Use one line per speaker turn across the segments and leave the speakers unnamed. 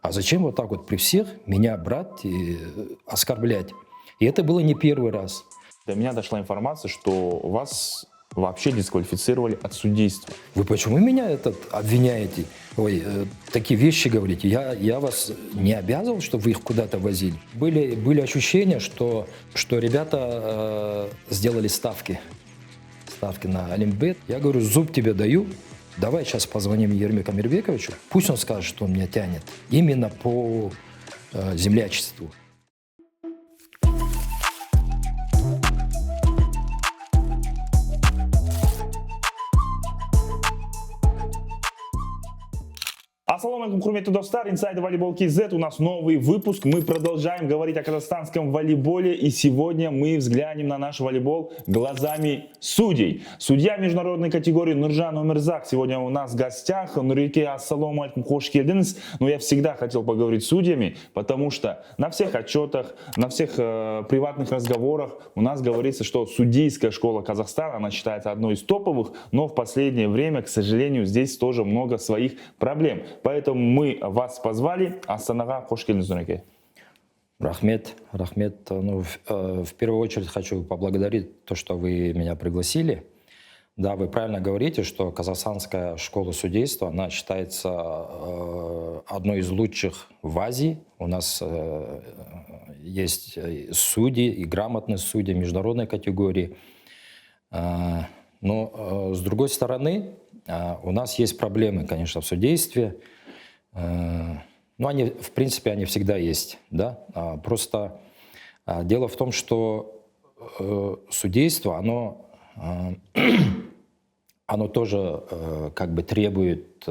А зачем вот так вот при всех меня брать и оскорблять? И это было не первый раз.
До меня дошла информация, что вас вообще дисквалифицировали от судейства.
Вы почему меня обвиняете? Ой, такие вещи говорите. Я вас не обязывал, чтобы вы их куда-то возили. Были ощущения, что ребята сделали ставки на Олимпиад. Я говорю, зуб тебе даю. Давай сейчас позвоним Ермеку Амирбековичу. Пусть он скажет, что он меня тянет. Именно по землячеству.
Ассаламу алейкум, хурметті достар, Inside Volleyball KZ, у нас новый выпуск. Мы продолжаем говорить о казахстанском волейболе, и сегодня мы взглянем на наш волейбол глазами судей. Судья международной категории Нуржан Омирзак сегодня у нас в гостях. Нурике, ассаламу алейкум, хош келдіңіз. Но я всегда хотел поговорить с судьями, потому что на всех отчетах, на всех приватных разговорах у нас говорится, что судейская школа Казахстана, она считается одной из топовых, но в последнее время, к сожалению, здесь тоже много своих проблем. Поэтому мы вас позвали. Астанаға хош келдіңіз, Нурике.
Рахмет. Ну, в первую очередь хочу поблагодарить то, что вы меня пригласили. Да, вы правильно говорите, что казахстанская школа судейства, она считается одной из лучших в Азии. У нас есть судьи и грамотные судьи международной категории. Но с другой стороны, у нас есть проблемы, конечно, в судействе. Но они, в принципе, они всегда есть. Да? Просто дело в том, что судейство, оно тоже как бы требует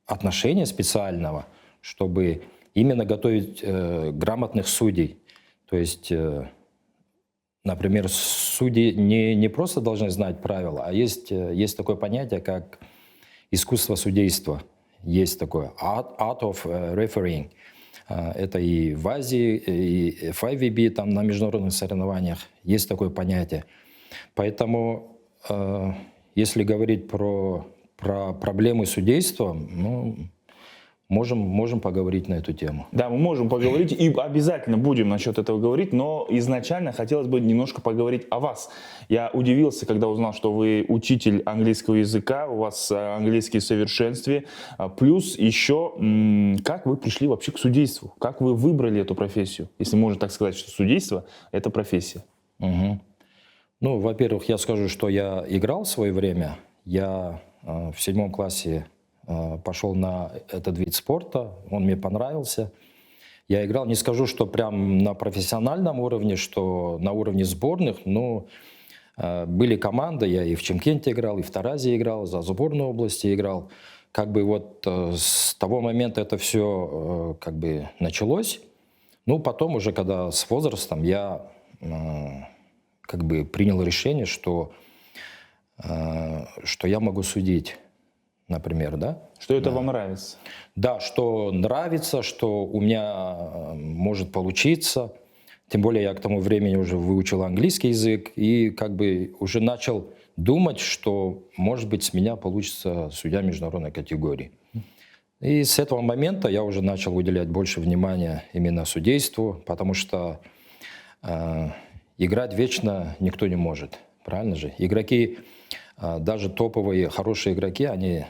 отношения специального, чтобы именно готовить грамотных судей. То есть, например, судьи не просто должны знать правила, а есть такое понятие, как искусство судейства. Есть такое art of refereeing. Это и в Азии, и FIVB, там на международных соревнованиях есть такое понятие. Поэтому, если говорить про проблемы судейства, ну, можем поговорить на эту тему.
Да, мы можем поговорить и обязательно будем насчет этого говорить, но изначально хотелось бы немножко поговорить о вас. Я удивился, когда узнал, что вы учитель английского языка, у вас английский в совершенстве, плюс еще, как вы пришли вообще к судейству, как вы выбрали эту профессию, если можно так сказать, что судейство – это профессия.
Угу. Ну, во-первых, я скажу, что я играл в свое время, я в 7 классе пошел на этот вид спорта, он мне понравился. Я играл, не скажу, что прям на профессиональном уровне, что на уровне сборных, но были команды, я и в Чимкенте играл, и в Таразе играл, за сборную области играл. Как бы вот с того момента это все как бы началось. Ну, потом уже, когда с возрастом я как бы принял решение, что я могу судить. Например, да?
Что это вам нравится?
Да, что нравится, что у меня может получиться. Тем более я к тому времени уже выучил английский язык и как бы уже начал думать, что, может быть, с меня получится судья международной категории. И с этого момента я уже начал уделять больше внимания именно судейству, потому что играть вечно никто не может. Правильно же? Игроки... Даже топовые, хорошие игроки, они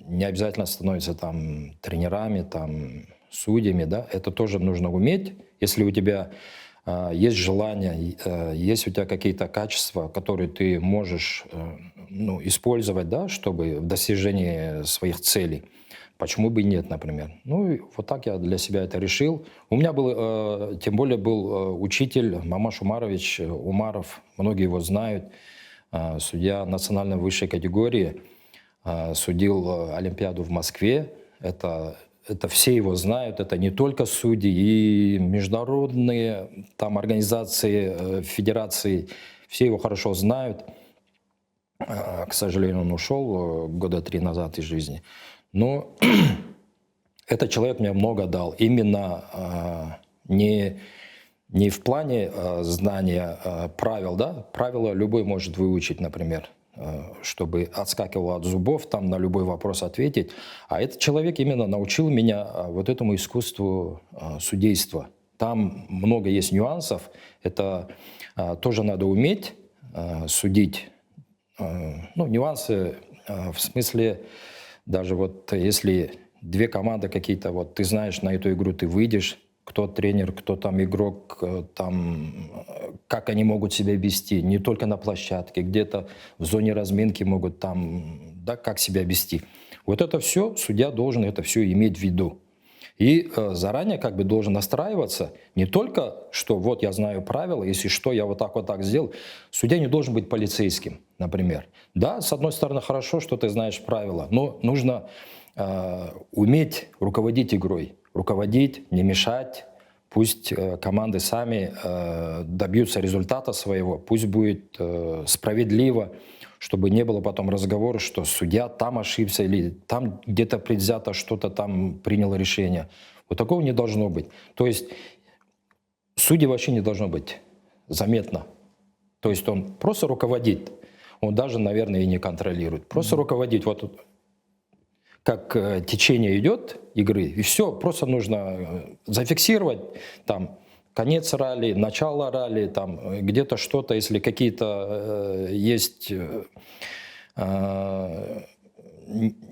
не обязательно становятся там тренерами, там, судьями, да? Это тоже нужно уметь. Если у тебя есть желание, есть у тебя какие-то качества, которые ты можешь использовать, да, чтобы в достижении своих целей. Почему бы и нет, например? Ну, и вот так я для себя это решил. У меня был, тем более, был учитель Мамаш Умарович Умаров, многие его знают. Судья национальной высшей категории, судил Олимпиаду в Москве. Это все его знают, это не только судьи, и международные там организации, федерации, все его хорошо знают. К сожалению, он ушел года 3 назад из жизни. Но этот человек мне много дал. Именно не в плане знания правил, да? Правила любой может выучить, например. чтобы отскакивал от зубов, там на любой вопрос ответить. А этот человек именно научил меня вот этому искусству судейства. Там много есть нюансов. Это тоже надо уметь судить. Ну, нюансы в смысле, даже вот если две команды какие-то, вот ты знаешь, на эту игру ты выйдешь, кто тренер, кто там игрок, там, как они могут себя вести, не только на площадке, где-то в зоне разминки могут там, да, как себя вести. Вот это все, судья должен это все иметь в виду. И заранее как бы должен настраиваться не только, что вот я знаю правила, если что, я вот так сделал. Судья не должен быть полицейским, например. Да, с одной стороны, хорошо, что ты знаешь правила, но нужно уметь руководить игрой. Руководить, не мешать. Пусть команды сами добьются результата своего, пусть будет справедливо, чтобы не было потом разговора, что судья там ошибся или там где-то предвзято что-то там приняло решение. Вот такого не должно быть. То есть судьи вообще не должно быть заметно. То есть он просто руководит, он даже, наверное, и не контролирует. Просто руководить, вот как течение идет игры, и все, просто нужно зафиксировать там конец ралли, начало ралли, там где-то что-то, если какие-то есть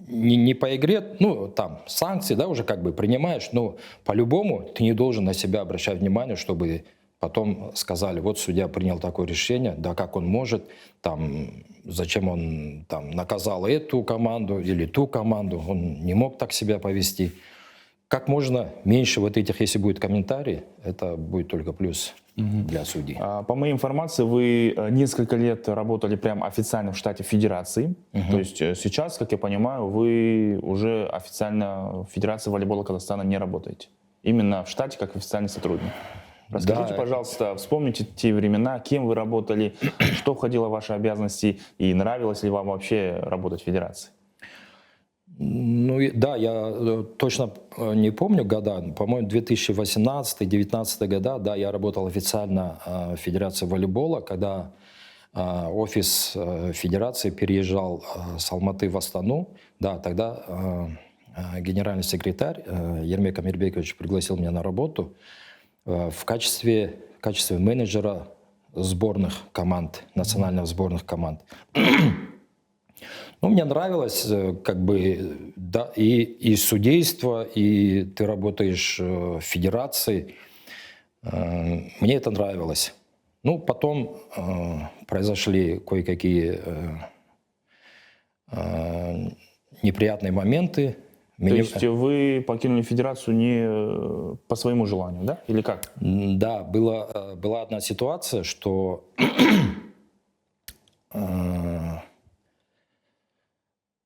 не по игре, ну там санкции, да, уже как бы принимаешь, но по-любому ты не должен на себя обращать внимание, чтобы потом сказали, вот судья принял такое решение, да как он может, там, зачем он там наказал эту команду или ту команду, он не мог так себя повести. Как можно меньше вот этих, если будет комментарий, это будет только плюс для судей.
По моей информации, вы несколько лет работали прям официально в штате федерации. То есть сейчас, как я понимаю, вы уже официально в Федерации волейбола Казахстана не работаете. Именно в штате как официальный сотрудник. Расскажите, пожалуйста, вспомните те времена, кем вы работали, что входило в ваши обязанности и нравилось ли вам вообще работать в Федерации?
Ну да, я точно не помню года, по-моему, 2018-2019 года, да, я работал официально в Федерации волейбола, когда офис Федерации переезжал с Алматы в Астану, да, тогда генеральный секретарь Ермек Амирбекович пригласил меня на работу в качестве менеджера сборных команд, национальных сборных команд. Ну, мне нравилось, как бы, да, и судейство, и ты работаешь в федерации. Мне это нравилось. Ну, потом произошли кое-какие неприятные моменты.
То есть вы покинули федерацию не по своему желанию, да? Или как?
Да, была одна ситуация, что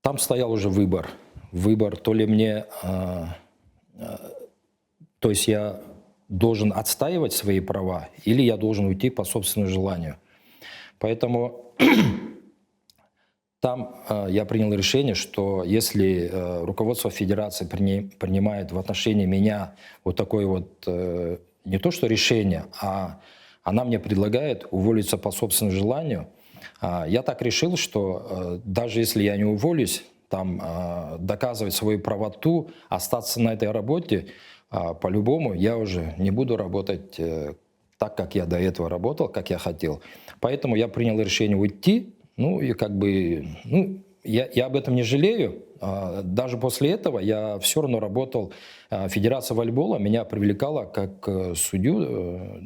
там стоял уже выбор. Выбор, то ли мне... то есть я должен отстаивать свои права, или я должен уйти по собственному желанию. Поэтому там я принял решение, что если руководство Федерации принимает в отношении меня вот такое вот... не то что решение, а она мне предлагает уволиться по собственному желанию, я так решил, что даже если я не уволюсь, там, доказывать свою правоту, остаться на этой работе, по-любому я уже не буду работать так, как я до этого работал, как я хотел. Поэтому я принял решение уйти, ну и как бы, ну, я об этом не жалею. Даже после этого я все равно работал. Федерация волейбола меня привлекала как судью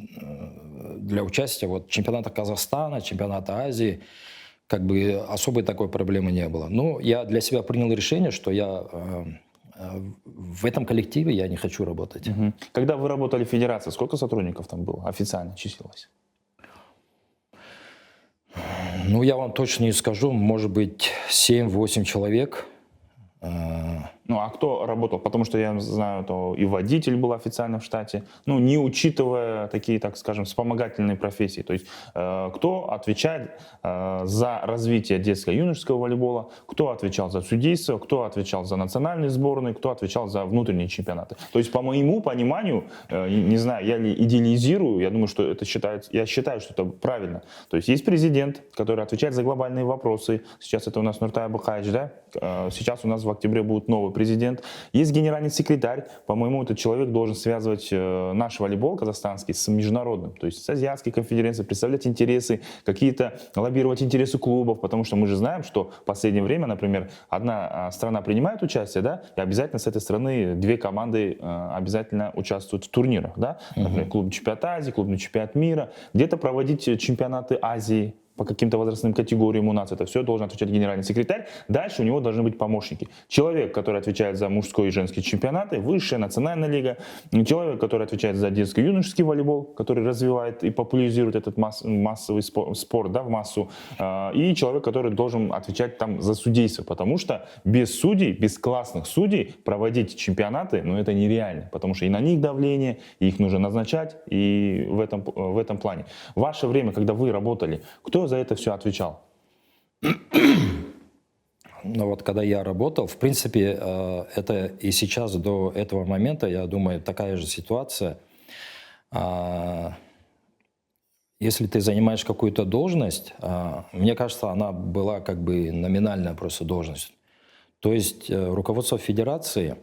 для участия в чемпионатах Казахстана, чемпионата Азии. Как бы особой такой проблемы не было. Но я для себя принял решение, что я в этом коллективе я не хочу работать.
Когда вы работали в Федерации, сколько сотрудников там было официально числилось?
Ну, я вам точно не скажу, может быть, 7-8 человек.
Ну, а кто работал? Потому что я знаю, то и водитель был официально в штате, ну, не учитывая такие, так скажем, вспомогательные профессии. То есть, кто отвечает за развитие детско-юношеского волейбола, кто отвечал за судейство, кто отвечал за национальные сборные, кто отвечал за внутренние чемпионаты. То есть, по моему пониманию, не знаю, я ли идеализирую, я думаю, что это считается, я считаю, что это правильно. То есть, есть президент, который отвечает за глобальные вопросы. Сейчас это у нас Нуртай Абухаевич, да? Сейчас у нас в октябре будет новый президент. Есть генеральный секретарь. По-моему, этот человек должен связывать наш волейбол казахстанский с международным, то есть с азиатской конфедерацией, представлять интересы, какие-то лоббировать интересы клубов, потому что мы же знаем, что в последнее время, например, одна страна принимает участие, да, и обязательно с этой страны две команды обязательно участвуют в турнирах, да, например, клубный чемпионат Азии, клубный чемпионат мира, где-то проводить чемпионаты Азии, по каким-то возрастным категориям у нас это все должен отвечать генеральный секретарь. Дальше у него должны быть помощники. Человек, который отвечает за мужской и женский чемпионаты, высшая национальная лига. Человек, который отвечает за детско-юношеский волейбол, который развивает и популяризирует этот массовый спорт, да, в массу. И человек, который должен отвечать там за судейство. Потому что без судей, без классных судей проводить чемпионаты, ну, это нереально. Потому что и на них давление, и их нужно назначать. И в этом плане. В ваше время, когда вы работали, кто за это все отвечал?
Ну вот когда я работал, в принципе, это и сейчас до этого момента, я думаю, такая же ситуация. Если ты занимаешь какую-то должность, мне кажется, она была как бы номинальная просто должность. То есть руководство федерации,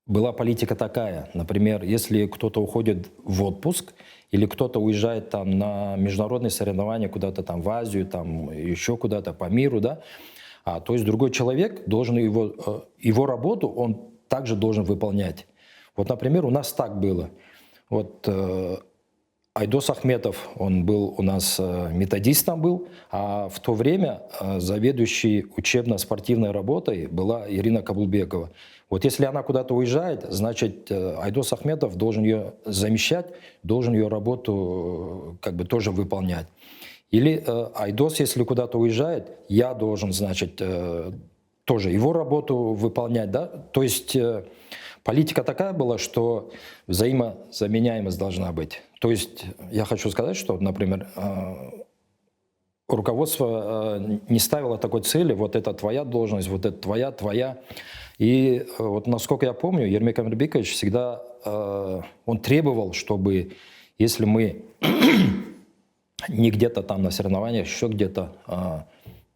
была политика такая. Например, если кто-то уходит в отпуск, или кто-то уезжает там на международные соревнования куда-то там в Азию, там еще куда-то по миру, да, то есть другой человек должен его работу, он также должен выполнять. Вот, например, у нас так было. Вот Айдос Ахметов, он был у нас методистом был, а в то время заведующей учебно-спортивной работой была Ирина Кабулбекова. Вот если она куда-то уезжает, значит, Айдос Ахметов должен ее замещать, должен ее работу как бы тоже выполнять. Или Айдос, если куда-то уезжает, я должен, значит, тоже его работу выполнять, да? То есть политика такая была, что взаимозаменяемость должна быть. То есть я хочу сказать, что, например, руководство не ставило такой цели, вот это твоя должность, вот это твоя. И вот насколько я помню, Ермек Амирбекович всегда, он требовал, чтобы если мы не где-то там на соревнованиях, еще где-то,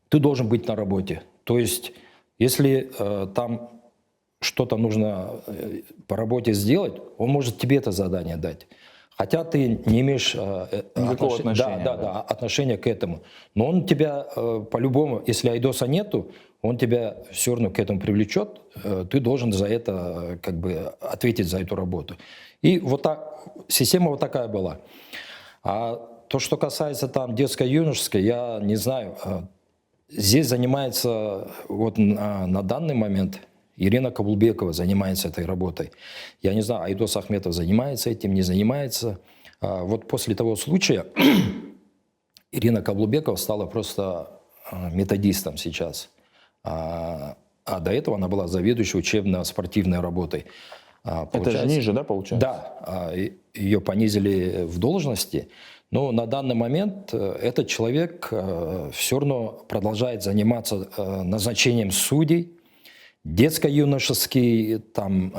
ты должен быть на работе. То есть если там что-то нужно по работе сделать, он может тебе это задание дать. Хотя ты не имеешь отношения к этому. Но он тебя по-любому, если Айдоса нету, он тебя все равно к этому привлечет, ты должен за это как бы ответить за эту работу. И вот так, система вот такая была. А то, что касается там детско-юношеской, я не знаю, здесь занимается вот на данный момент Ирина Кабулбекова занимается этой работой. Я не знаю, Айдос Ахметов занимается этим, не занимается. Вот после того случая Ирина Кабулбекова стала просто методистом сейчас. А до этого она была заведующей учебно-спортивной работой.
Это же ниже, да, получается?
Да, ее понизили в должности. Но на данный момент этот человек все равно продолжает заниматься назначением судей, детско-юношеский, там,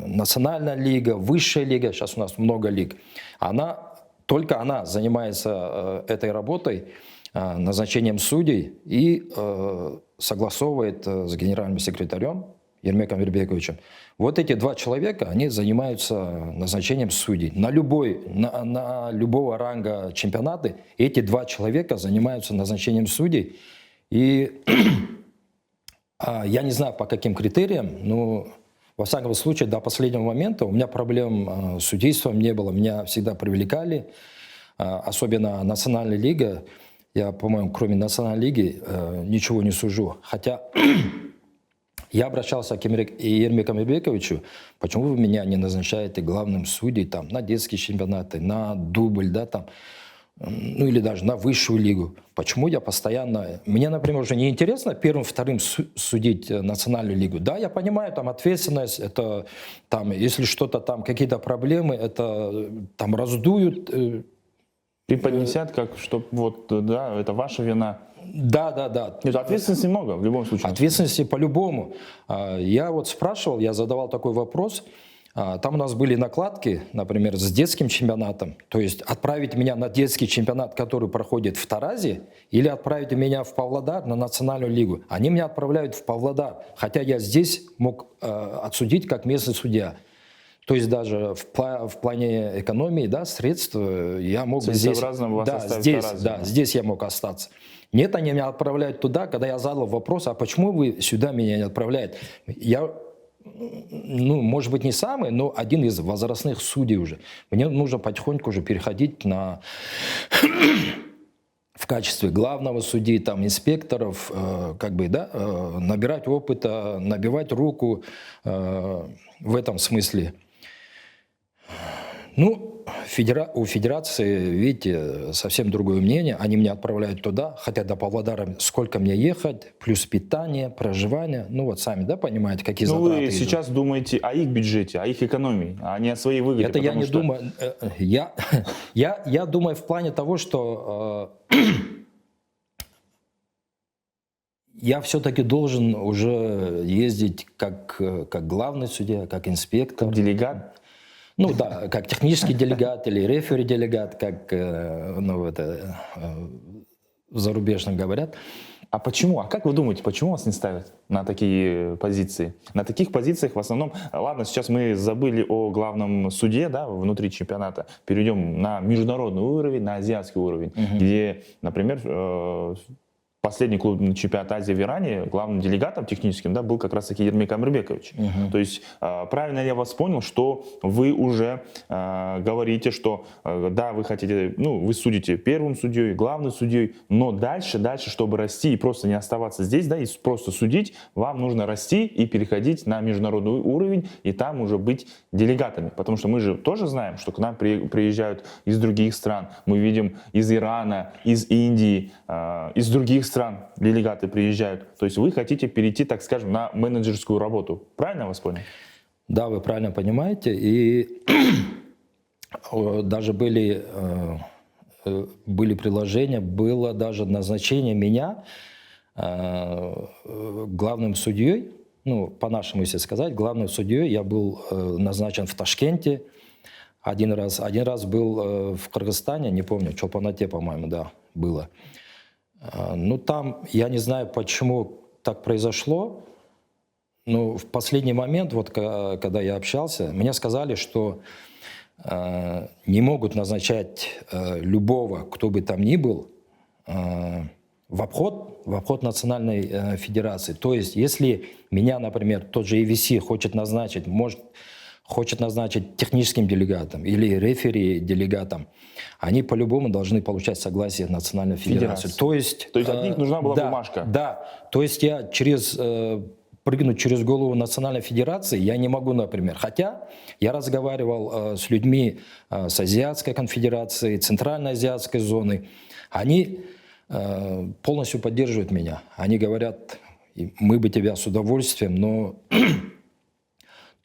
национальная лига, высшая лига, сейчас у нас много лиг. Только она занимается этой работой, назначением судей и согласовывает с генеральным секретарем Ермеком Вербековичем. Вот эти два человека, они занимаются назначением судей. На любого ранга чемпионаты эти два человека занимаются назначением судей. И я не знаю, по каким критериям, но, во всяком случае, до последнего момента у меня проблем с судейством не было. Меня всегда привлекали, особенно Национальная лига. Я, по-моему, кроме Национальной лиги ничего не сужу. Хотя я обращался к Ермеку Амирбековичу, почему вы меня не назначаете главным судьей там, на детские чемпионаты, на дубль, да, там. ну или даже на высшую лигу. Почему я постоянно... Мне, например, уже не интересно первым, вторым судить национальную лигу. Да, я понимаю, там ответственность, это там, если что-то там, какие-то проблемы, это там раздуют.
Преподнесят, как, что вот, да, это ваша вина.
Да.
Нет, ответственности много в любом случае.
Ответственности по-любому. Я вот спрашивал, я задавал такой вопрос. Там у нас были накладки, например, с детским чемпионатом. То есть отправить меня на детский чемпионат, который проходит в Таразе, или отправить меня в Павлодар на национальную лигу. Они меня отправляют в Павлодар, хотя я здесь мог отсудить как местный судья. То есть даже в плане экономии, да, средств я мог здесь, здесь я мог остаться. Нет, они меня отправляют туда, когда я задал вопрос, а почему вы сюда меня не отправляете? Я, ну, может быть, не самый, но один из возрастных судей уже. Мне нужно потихоньку уже переходить на в качестве главного судьи, там, инспекторов, как бы, да, набирать опыта, набивать руку в этом смысле. Ну, у федерации, видите, совсем другое мнение. Они меня отправляют туда, хотя до Павлодара сколько мне ехать, плюс питание, проживание. Ну вот сами, да, понимаете, какие затраты
вы
идут.
сейчас думаете о их бюджете, о их экономии, а не о своей выгоде.
Это я не думаю. Я думаю в плане того, что я все-таки должен уже ездить как главный судья, как инспектор.
Как делегат?
Ну да, как технический делегат или рефери-делегат, как ну, это, в зарубежном говорят.
А почему? А как вы думаете, почему вас не ставят на такие позиции? На таких позициях в основном... Ладно, сейчас мы забыли о главном суде, да, внутри чемпионата. Перейдем на международный уровень, на азиатский уровень, где, например, последний клубный чемпионат Азии в Иране, главным делегатом техническим, да, был как раз-таки Ермек Амирбекович. То есть правильно я вас понял, что вы уже говорите, что да, вы хотите, ну, вы судите первым судьей, главным судьей, но дальше, чтобы расти и просто не оставаться здесь, да, и просто судить, вам нужно расти и переходить на международный уровень, и там уже быть делегатами. Потому что мы же тоже знаем, что к нам приезжают из других стран. Мы видим из Ирана, из Индии, из других стран делегаты приезжают. То есть вы хотите перейти, так скажем, на менеджерскую работу. Правильно я вас понял?
Да, вы правильно понимаете. И даже были предложения, было даже назначение меня главным судьей, ну, по-нашему, если сказать, главным судьей. Я был назначен в Ташкенте один раз был в Кыргызстане, не помню, в Чолпан-Ате, по-моему, да, было. Ну, там, я не знаю, почему так произошло, но в последний момент, вот когда я общался, мне сказали, что не могут назначать любого, кто бы там ни был, в обход Национальной Федерации. То есть, если меня, например, тот же EVC хочет назначить техническим делегатом или рефери-делегатом, они по-любому должны получать согласие Национальной Федерации. То есть
от них нужна была бумажка?
Да, то есть я прыгнуть через голову Национальной Федерации я не могу, например. Хотя я разговаривал с людьми с Азиатской конфедерации, Центральной азиатской зоны. Они полностью поддерживают меня. Они говорят, мы бы тебя с удовольствием, но...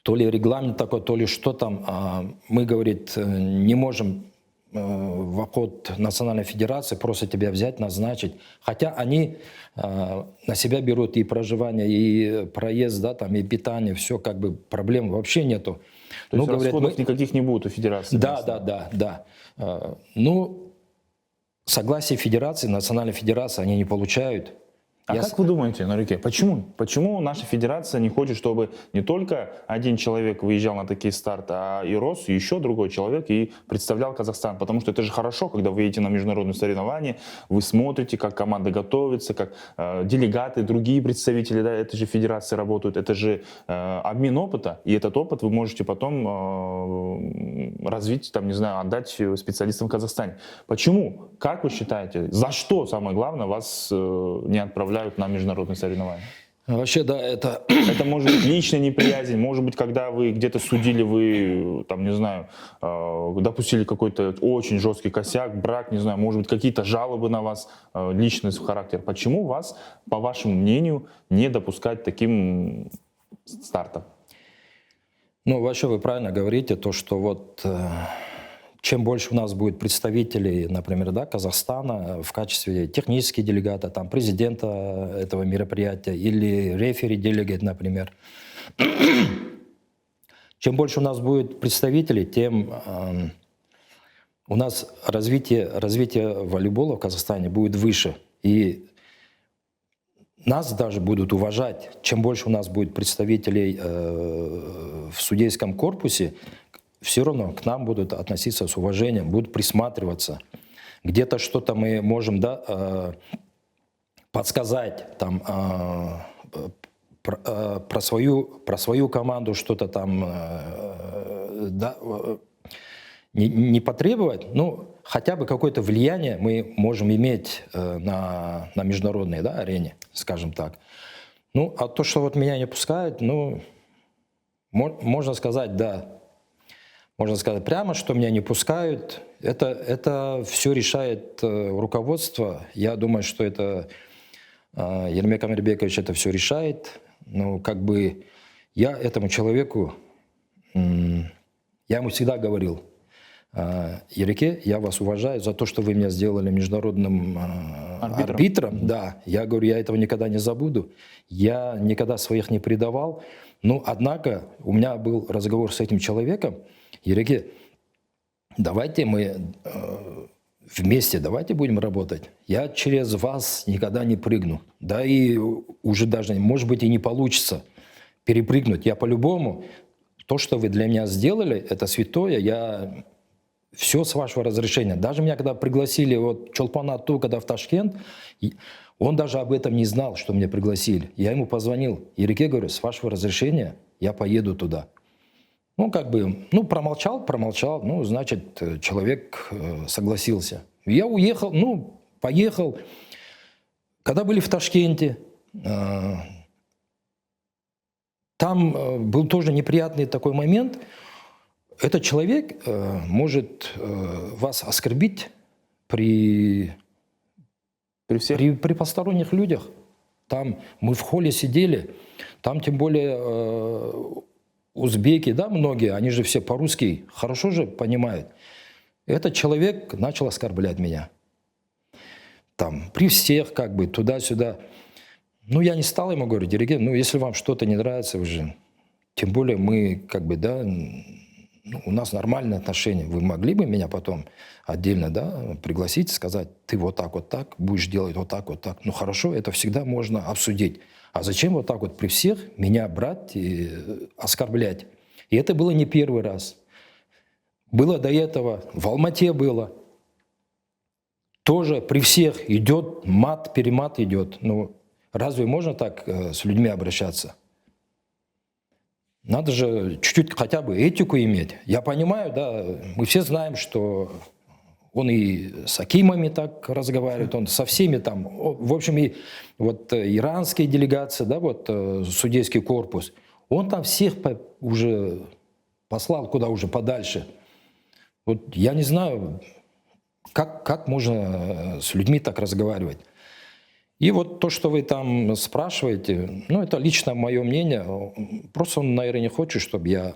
То ли регламент такой, то ли что там. Мы, говорит, не можем в обход Национальной Федерации просто тебя взять, назначить. Хотя они на себя берут и проживание, и проезд, да, там, и питание, все, как бы проблем вообще нету.
То есть расходов никаких не будет у Федерации?
Да. Ну, согласие Федерации, Национальной Федерации они не получают.
А как вы думаете, Нурике, почему? Почему наша федерация не хочет, чтобы не только один человек выезжал на такие старты, а и рос еще другой человек и представлял Казахстан? Потому что это же хорошо, когда вы едете на международные соревнования, вы смотрите, как команда готовится, как делегаты, другие представители, да, этой же федерации работают. Это же обмен опыта, и этот опыт вы можете потом развить, там, не знаю, отдать специалистам в Казахстане. Почему? Как вы считаете? За что, самое главное, вас не отправляют на международные соревнования?
Вообще, да, это...
Это может быть личная неприязнь, может быть, когда вы где-то судили, вы, там, не знаю, допустили какой-то очень жесткий косяк, брак, не знаю, может быть, какие-то жалобы на вас, личный характер. Почему вас, по вашему мнению, не допускать таким стартом?
Ну, вообще вы правильно говорите, то, что вот чем больше у нас будет представителей, например, да, Казахстана в качестве технических делегата, там, президента этого мероприятия или рефери-делегат, например, чем больше у нас будет представителей, тем у нас развитие волейбола в Казахстане будет выше. И нас даже будут уважать. Чем больше у нас будет представителей в судейском корпусе, все равно к нам будут относиться с уважением, будут присматриваться. Где-то что-то мы можем, да, подсказать там, про свою команду, что-то там да, не потребовать, ну, хотя бы какое-то влияние мы можем иметь на международной, да, арене, скажем так. Ну, а то, что вот меня не пускают, ну, можно сказать, да. Можно сказать прямо, что меня не пускают. Это все решает руководство. Я думаю, что это Ермек Амирбекович это все решает. Ну, как бы я этому человеку, я ему всегда говорил: Ереке, я вас уважаю за то, что вы меня сделали международным арбитром. Да, я говорю, я этого никогда не забуду. Я никогда своих не предавал. Но, однако, у меня был разговор с этим человеком. Ереке, давайте мы вместе, давайте будем работать. Я через вас никогда не прыгну. Да и уже даже, может быть, и не получится перепрыгнуть. Я по-любому, то, что вы для меня сделали, это святое. Я все с вашего разрешения. Даже меня, когда пригласили вот Чолпан Ату, когда в Ташкент, он даже об этом не знал, что меня пригласили. Я ему позвонил. Ереке, говорю, с вашего разрешения я поеду туда. Ну, как бы, ну, промолчал, ну, значит, человек согласился. Я уехал, ну, поехал. Когда были в Ташкенте, там был тоже неприятный такой момент. Этот человек может вас оскорбить при посторонних людях. Там мы в холле сидели, там тем более узбеки, да, многие, они же все по-русски хорошо же понимают. Этот человек начал оскорблять меня. Там, при всех, как бы, туда-сюда. Ну, я не стал ему говорить: Ереке, ну, если вам что-то не нравится уже, тем более мы, как бы, да, ну, у нас нормальные отношения. Вы могли бы меня потом отдельно, да, пригласить, сказать: ты вот так, будешь делать вот так. Ну, хорошо, это всегда можно обсудить. А зачем вот так вот при всех меня брать и оскорблять? И это было не первый раз. Было до этого, в Алмате было. Тоже при всех идет мат, перемат идет. Ну, разве можно так с людьми обращаться? Надо же чуть-чуть хотя бы этику иметь. Я понимаю, да, мы все знаем, что он и с акимами так разговаривает, он со всеми там, в общем, и вот иранские делегации, да, вот судейский корпус, он там всех уже послал куда уже подальше. Вот я не знаю, как можно с людьми так разговаривать. И вот то, что вы там спрашиваете, ну, это лично мое мнение. Просто он, наверное, не хочет, чтобы я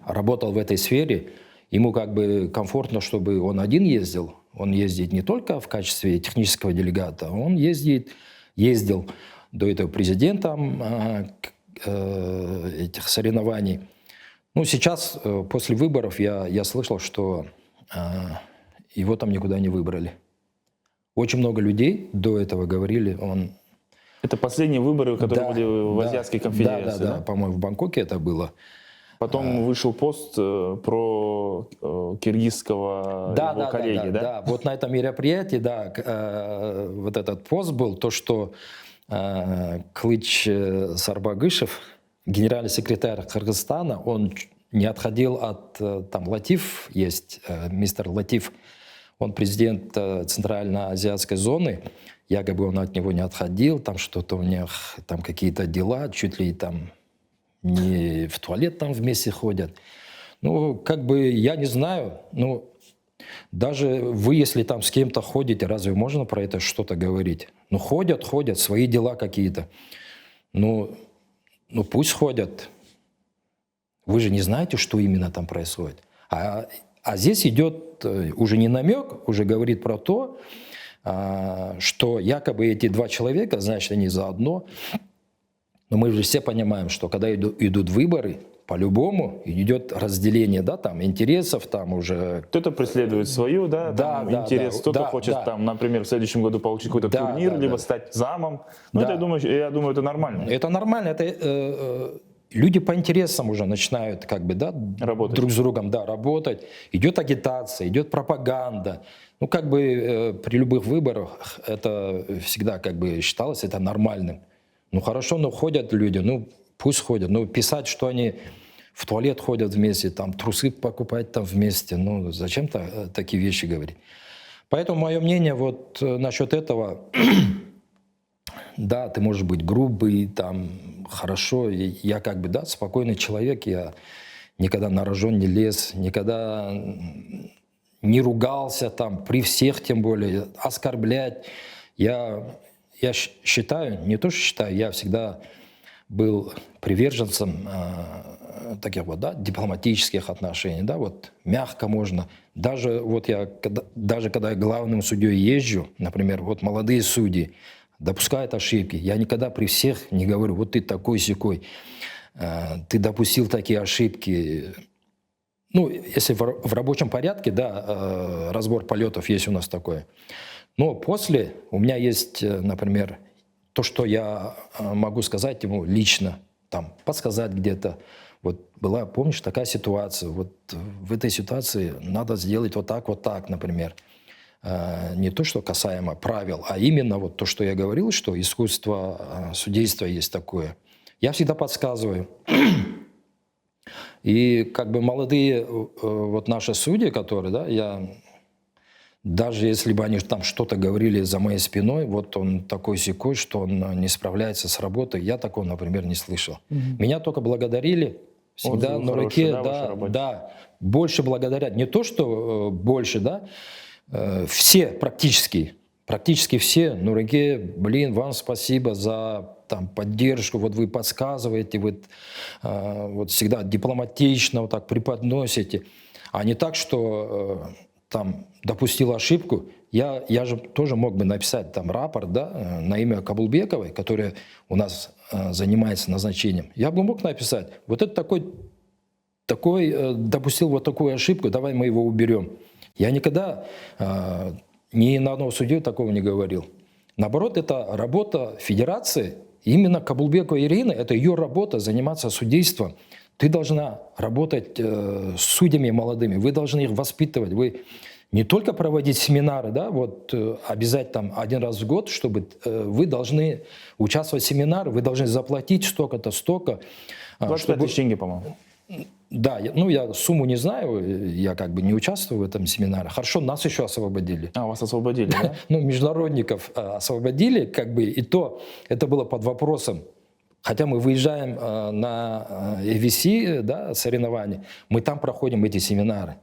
работал в этой сфере. Ему как бы комфортно, чтобы он один ездил. Он ездит не только в качестве технического делегата, он ездил до этого президентом этих соревнований. Ну, сейчас, после выборов, я слышал, что его там никуда не выбрали. Очень много людей до этого говорили, он...
Это последние выборы, которые были в Азиатской конфедерации, да?
Да, по-моему, в Бангкоке это было.
Потом вышел пост про киргизского его коллеги, да?
Да, вот на этом мероприятии, да, вот этот пост был, то, что Клыч Сарбагышев, генеральный секретарь Кыргызстана, он не отходил от, там, Латиф есть, мистер Латиф, он президент Центральноазиатской зоны, якобы он от него не отходил, там что-то у них, там какие-то дела, чуть ли там не в туалет там вместе ходят. Ну, как бы, я не знаю, ну, даже вы, если там с кем-то ходите, разве можно про это что-то говорить? Ну, ходят, свои дела какие-то. Ну, пусть ходят. Вы же не знаете, что именно там происходит. А здесь идет уже не намек, уже говорит про то, что якобы эти два человека, значит, они заодно. Но мы же все понимаем, что когда идут выборы, по-любому идет разделение, да, там, интересов, там уже...
Кто-то преследует свою, да, там, интерес, кто-то хочет, там, например, в следующем году получить какой-то турнир, либо стать замом. Ну, это, я думаю, это нормально.
Это нормально, это... Люди по интересам уже начинают как бы, да,
работать.
Друг с другом, да, работать. Идет агитация, идет пропаганда. Ну, как бы при любых выборах это всегда как бы считалось это нормальным. Ну, хорошо, но ходят люди, ну, пусть ходят. Ну, писать, что они в туалет ходят вместе, там, трусы покупать там вместе, ну, зачем такие вещи говорить? Поэтому мое мнение вот насчет этого... Да, ты можешь быть грубый, там, хорошо. Я как бы, да, спокойный человек, я никогда на рожон не лез, никогда не ругался, там, при всех тем более, оскорблять. Я считаю, не то что считаю, я всегда был приверженцем таких вот, да, дипломатических отношений, да, вот мягко можно. Даже вот даже когда я главным судьей езжу, например, вот молодые судьи, допускают ошибки. Я никогда при всех не говорю, вот ты такой-сякой, ты допустил такие ошибки. Ну, если в рабочем порядке, да, разбор полетов есть у нас такое. Но после у меня есть, например, то, что я могу сказать ему лично, там, подсказать где-то. Вот была, помнишь, такая ситуация, вот в этой ситуации надо сделать вот так, например. Не то, что касаемо правил, а именно вот то, что я говорил, что искусство судейства есть такое. Я всегда подсказываю. И как бы молодые вот наши судьи, которые, да, даже если бы они там что-то говорили за моей спиной, вот он такой-сякой, что он не справляется с работой, я такого, например, не слышал. Меня только благодарили всегда на руке, да, больше благодарят. Не то, что больше, да, все практически все, ну, руке, блин, вам спасибо за там, поддержку, вот вы подсказываете, вы вот всегда дипломатично вот так преподносите, а не так, что там допустил ошибку. Я же тоже мог бы написать там рапорт, да, на имя Кабулбековой, которая у нас занимается назначением. Я бы мог написать, вот это такой допустил вот такую ошибку, давай мы его уберем. Я никогда ни на одного судью такого не говорил. Наоборот, это работа федерации. Именно Кабулбекова Ирина, это ее работа заниматься судейством. Ты должна работать с судьями молодыми, вы должны их воспитывать. Вы не только проводить семинары, да, вот обязать там один раз в год, чтобы вы должны участвовать в семинаре, вы должны заплатить столько-то, столько.
25 тысяч тенге, по-моему.
Да, я сумму не знаю, я как бы не участвую в этом семинаре. Хорошо, нас еще освободили.
Вас освободили, да?
Ну, международников освободили, как бы, и то это было под вопросом. Хотя мы выезжаем на AVC, да, соревнования, мы там проходим эти семинары.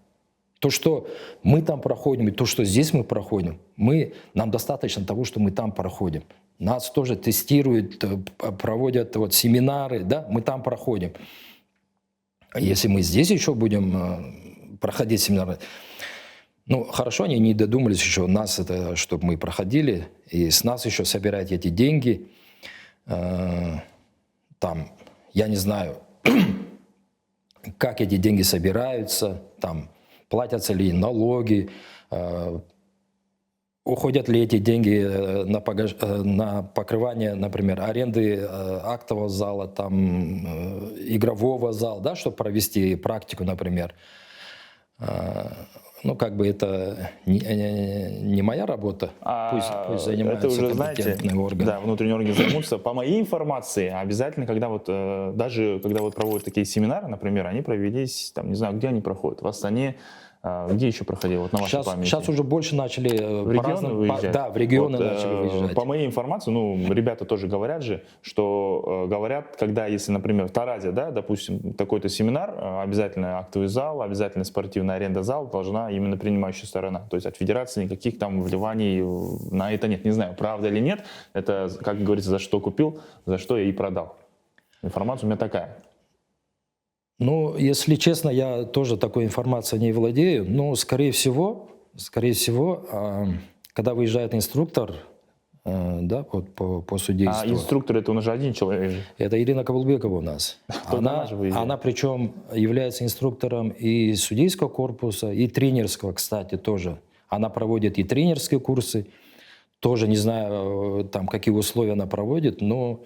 То, что мы там проходим, и то, что здесь мы проходим, нам достаточно того, что мы там проходим. Нас тоже тестируют, проводят вот семинары, да, мы там проходим. Если мы здесь еще будем проходить семинары, ну, хорошо, они не додумались еще нас, это, чтобы мы проходили, и с нас еще собирать эти деньги. Там, я не знаю, как эти деньги собираются, там, платятся ли налоги, уходят ли эти деньги на покрывание, например, аренды актового зала, там, игрового зала, да, чтобы провести практику, например. Ну, как бы это не моя работа, пусть занимаются
это уже,
компетентные органы.
Да, внутренние органы займутся. По моей информации, обязательно, когда вот, даже когда вот проводят такие семинары, например, они провелись, там, не знаю, где они проходят, в Астане, Где еще проходил, вот на вашей памяти?
Сейчас уже больше начали
В регионы выезжать?
да, в регионы
Вот,
начали выезжать.
По моей информации, ну, ребята тоже говорят же, что говорят, когда, если, например, в Таразе, да, допустим, такой-то семинар, обязательно актовый зал, обязательно спортивная аренда зал должна именно принимающая сторона. То есть от федерации никаких там вливаний на это нет. Не знаю, правда или нет. Это, как говорится, за что купил, за что я и продал. Информация у меня такая.
Ну, если честно, я тоже такой информацией не владею, но, скорее всего, когда выезжает инструктор, да, вот по судейству.
А инструктор это он уже один человек же.
Это Ирина Кабулбекова у нас. Она причем является инструктором и судейского корпуса, и тренерского, кстати, тоже. Она проводит и тренерские курсы. Тоже не знаю, там, какие условия она проводит, но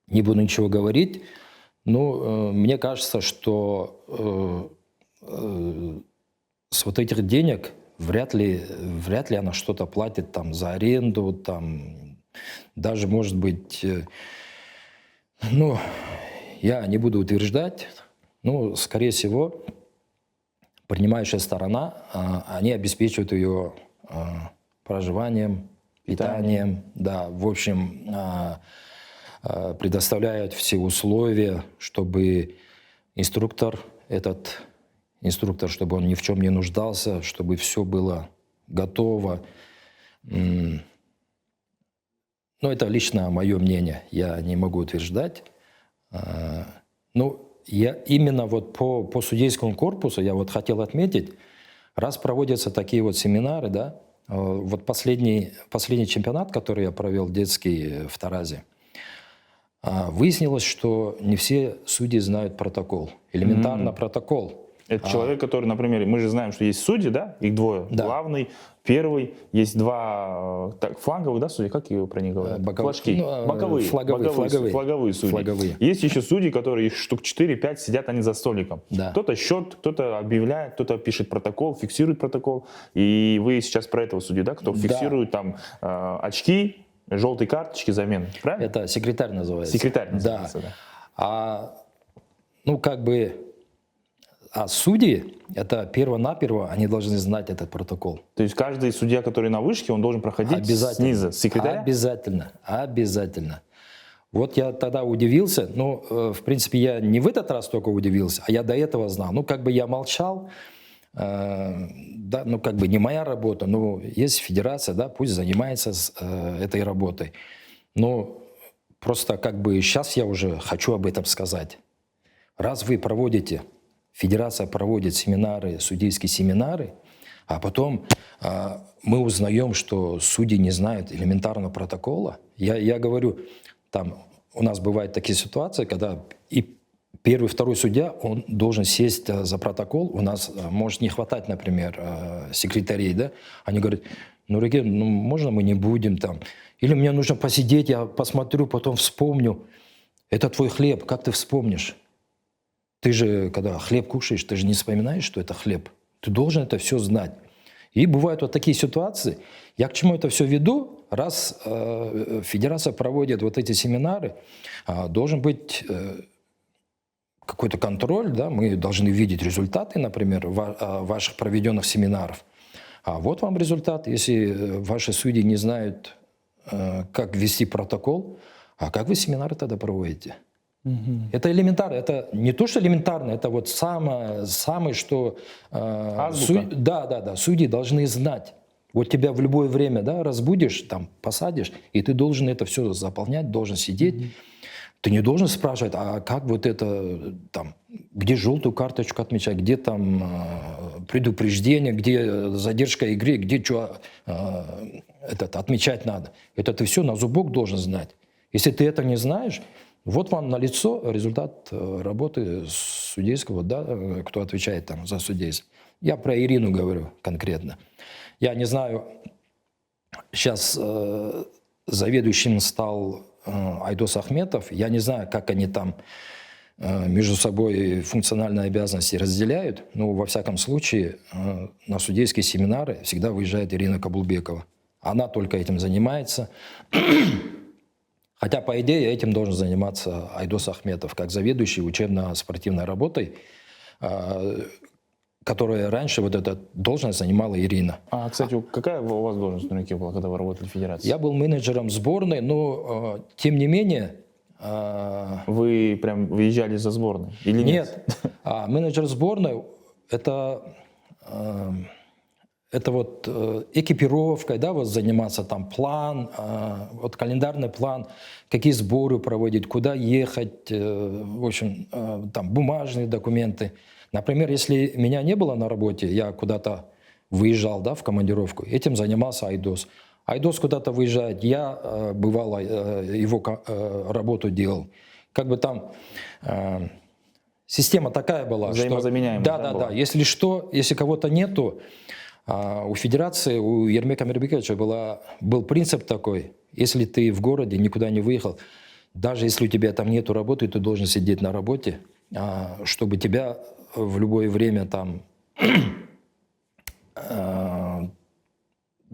не буду ничего говорить. Но мне кажется, что с вот этих денег вряд ли она что-то платит там за аренду, там даже, может быть, ну, я не буду утверждать, но, скорее всего, принимающая сторона, они обеспечивают ее проживанием, питанием, да, в общем, предоставляют все условия, чтобы инструктор, чтобы он ни в чем не нуждался, чтобы все было готово. Но это лично мое мнение, я не могу утверждать. Ну, я именно вот по судейскому корпусу я вот хотел отметить, раз проводятся такие вот семинары, да, вот последний чемпионат, который я провел детский в Таразе, выяснилось, что не все судьи знают протокол, элементарно протокол.
Это человек, который, например, мы же знаем, что есть судьи, да, их двое, да. Главный, первый, есть два фланговых, да, судьи, как его про них говорят? Флажки, боковые, флаговые судьи. Флаговые. Есть еще судьи, которые их штук 4-5 сидят они за столиком. Да. Кто-то счет, кто-то объявляет, кто-то пишет протокол, фиксирует протокол. И вы сейчас про этого судью, да, кто фиксирует там очки, желтые карточки, замены, правильно?
Это секретарь называется.
Секретарь называется, да.
Ну, как бы... А судьи, это перво-наперво, они должны знать этот протокол.
То есть каждый судья, который на вышке, он должен проходить снизу, с секретаря?
Обязательно. Вот я тогда удивился, ну, в принципе, я не в этот раз только удивился, а я до этого знал. Ну, как бы я молчал, да, ну, как бы не моя работа, но есть федерация, да, пусть занимается этой работой. Но просто как бы сейчас я уже хочу об этом сказать. Раз вы проводите... Федерация проводит семинары, судейские семинары, а потом мы узнаем, что судьи не знают элементарного протокола. Я говорю, там у нас бывают такие ситуации, когда и первый, второй судья, он должен сесть за протокол. У нас может не хватать, например, секретарей, да? Они говорят, ну, Руген, ну, можно мы не будем там? Или мне нужно посидеть, я посмотрю, потом вспомню. Это твой хлеб, как ты вспомнишь? Ты же, когда хлеб кушаешь, ты же не вспоминаешь, что это хлеб. Ты должен это все знать. И бывают вот такие ситуации. Я к чему это все веду? Раз федерация проводит вот эти семинары, должен быть какой-то контроль, да? Мы должны видеть результаты, например, ваших проведенных семинаров. А вот вам результат. Если ваши судьи не знают, как вести протокол, а как вы семинары тогда проводите? Это элементарно, это не то, что элементарно, это вот самое что судьи должны знать. Вот тебя в любое время, да, разбудишь, там, посадишь, и ты должен это все заполнять, должен сидеть. Ты не должен спрашивать, а как вот это, там, где желтую карточку отмечать, где там предупреждение, где задержка игры, где что отмечать надо. Это ты все на зубок должен знать. Если ты это не знаешь, вот вам налицо результат работы судейского, да, кто отвечает там за судейство. Я про Ирину говорю конкретно. Я не знаю, сейчас заведующим стал Айдос Ахметов. Я не знаю, как они там между собой функциональные обязанности разделяют, но во всяком случае на судейские семинары всегда выезжает Ирина Кабулбекова. Она только этим занимается. Хотя, по идее, этим должен заниматься Айдос Ахметов, как заведующий учебно-спортивной работой. которая раньше вот эту должность занимала Ирина.
А, кстати, какая у вас должность на руке была, когда вы работали в федерации?
Я был менеджером сборной, но тем не менее...
Вы прям выезжали за сборной или нет?
Нет. Менеджер сборной это вот экипировкой, да, вот заниматься там план, вот календарный план, какие сборы проводить, куда ехать, в общем, там бумажные документы. Например, если меня не было на работе, я куда-то выезжал, да, в командировку, этим занимался Айдос. Айдос куда-то выезжает, я, бывало, его работу делал. Как бы там система такая была,
взаимозаменяемая,
что... Да. Если что, если кого-то нету, у федерации, у Ермека Мирбековича был принцип такой: если ты в городе никуда не выехал, даже если у тебя там нету работы, ты должен сидеть на работе, чтобы тебя в любое время там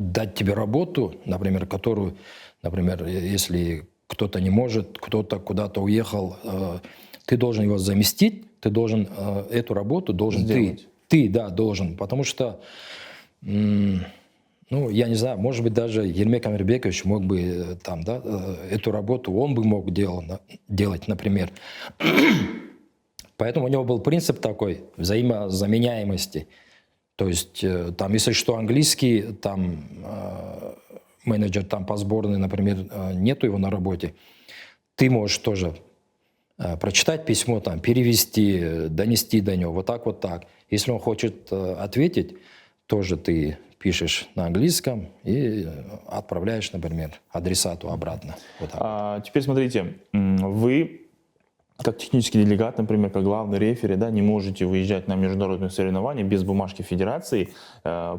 дать тебе работу, например, которую, например, если кто-то не может, кто-то куда-то уехал, ты должен его заместить, ты должен эту работу должен
сделать.
Ты, да, должен, потому что, ну, я не знаю, может быть, даже Ермек Амирбекович мог бы там, да, эту работу он бы мог делать, например. Поэтому у него был принцип такой взаимозаменяемости. То есть, там, если что, английский, там, менеджер там, по сборной, например, нету его на работе, ты можешь тоже прочитать письмо, там, перевести, донести до него, вот так. Если он хочет ответить, тоже ты пишешь на английском и отправляешь, например, адресату обратно. Вот так.
Теперь смотрите, вы как технический делегат, например, как главный рефери, да, не можете выезжать на международные соревнования без бумажки федерации.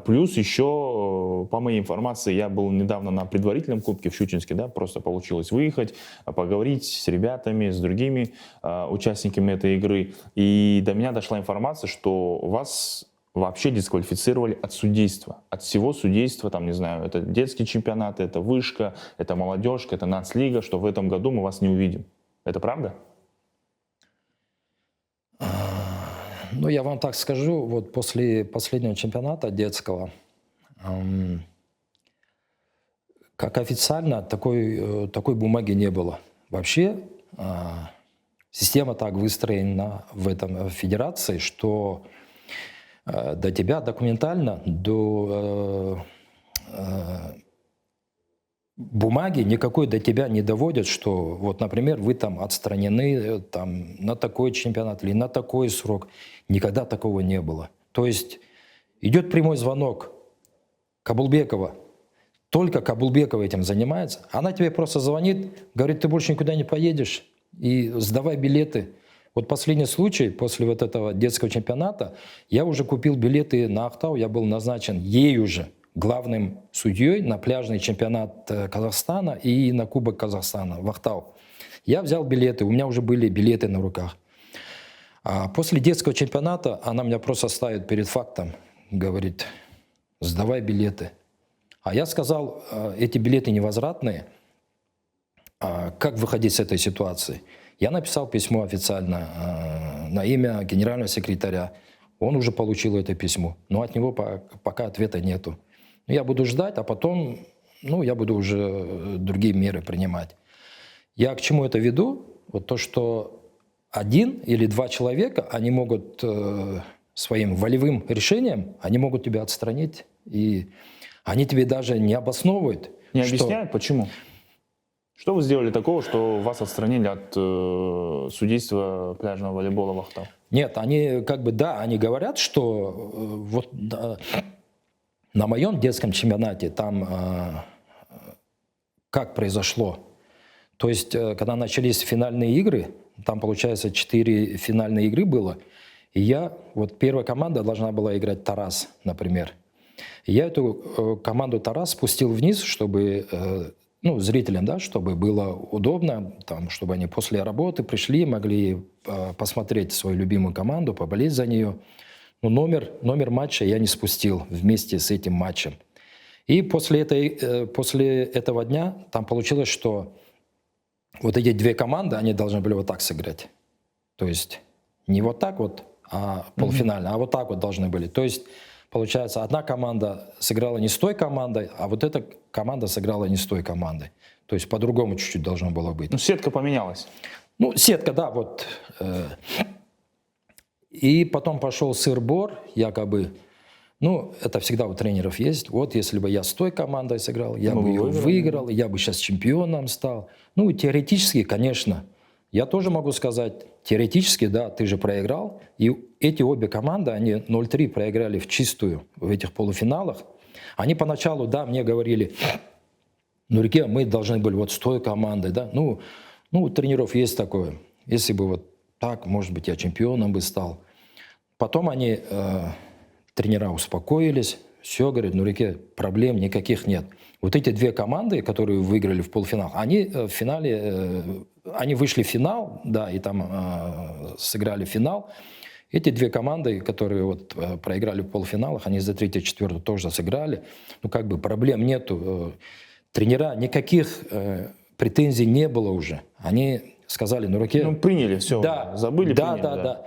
Плюс еще, по моей информации, я был недавно на предварительном кубке в Щучинске, да, просто получилось выехать, поговорить с ребятами, с другими участниками этой игры. И до меня дошла информация, что вас вообще дисквалифицировали от судейства, от всего судейства, там, не знаю, это детский чемпионат, это вышка, это молодежка, это нацлига, что в этом году мы вас не увидим. Это правда?
Ну, я вам так скажу, вот после последнего чемпионата детского, как официально, такой бумаги не было. Вообще, система так выстроена в федерации, что до тебя документально, до бумаги никакой до тебя не доводят, что вот, например, вы там отстранены там, на такой чемпионат или на такой срок. Никогда такого не было. То есть идет прямой звонок Кабулбекова. Только Кабулбекова этим занимается. Она тебе просто звонит, говорит, ты больше никуда не поедешь и сдавай билеты. Вот последний случай, после вот этого детского чемпионата, я уже купил билеты на Ахтау, я был назначен ею же главным судьей на пляжный чемпионат Казахстана и на Кубок Казахстана в Ахтау. Я взял билеты, у меня уже были билеты на руках. А после детского чемпионата она меня просто ставит перед фактом, говорит, сдавай билеты. А я сказал, эти билеты невозвратные, как выходить с этой ситуации? Я написал письмо официально на имя генерального секретаря. Он уже получил это письмо, но от него пока ответа нету. Я буду ждать, а потом, я буду уже другие меры принимать. Я к чему это веду? Вот то, что один или два человека, они могут своим волевым решением, они могут тебя отстранить, и они тебе даже не обосновывают.
Не объясняют, почему? Что вы сделали такого, что вас отстранили от судейства пляжного волейбола в Ахтау?
Нет, они они говорят, что вот на моем детском чемпионате там как произошло. То есть, когда начались финальные игры, там, получается, 4 финальные игры было, и первая команда должна была играть Тарас, например. И я эту команду Тарас спустил вниз, чтобы, зрителям, да, чтобы было удобно, там, чтобы они после работы пришли, могли посмотреть свою любимую команду, поболеть за нее. Но номер матча я не спустил вместе с этим матчем. И после этого дня там получилось, что вот эти две команды, они должны были вот так сыграть. То есть не вот так вот, полуфинальная, а вот так вот должны были. То есть, получается, одна команда сыграла не с той командой, а вот эта команда сыграла не с той командой. То есть по-другому чуть-чуть должно было быть.
Ну, сетка поменялась.
Ну, сетка, да, вот. И потом пошел сыр-бор, якобы. Ну, это всегда у тренеров есть. Вот если бы я с той командой сыграл, я бы ее выиграл, я бы сейчас чемпионом стал. Ну, теоретически, конечно. Я тоже могу сказать, теоретически, да, ты же проиграл. И эти обе команды, они 0-3 проиграли в чистую в этих полуфиналах. Они поначалу, да, мне говорили, ну, Реке, мы должны были вот с той командой, да. Ну, у тренеров есть такое. Если бы вот так, может быть, я чемпионом бы стал. Потом они, тренера, успокоились. Все, говорят, ну, Реке, проблем никаких нет. Вот эти две команды, которые выиграли в полуфинал, они в финале, они вышли в финал, да, и там сыграли финал. Эти две команды, которые вот проиграли в полуфиналах, они за 3-4 тоже сыграли. Ну, как бы проблем нету. Тренера, никаких претензий не было уже. Они сказали, ну, Реке...
Ну, приняли все,
да,
забыли,
да,
приняли.
Да.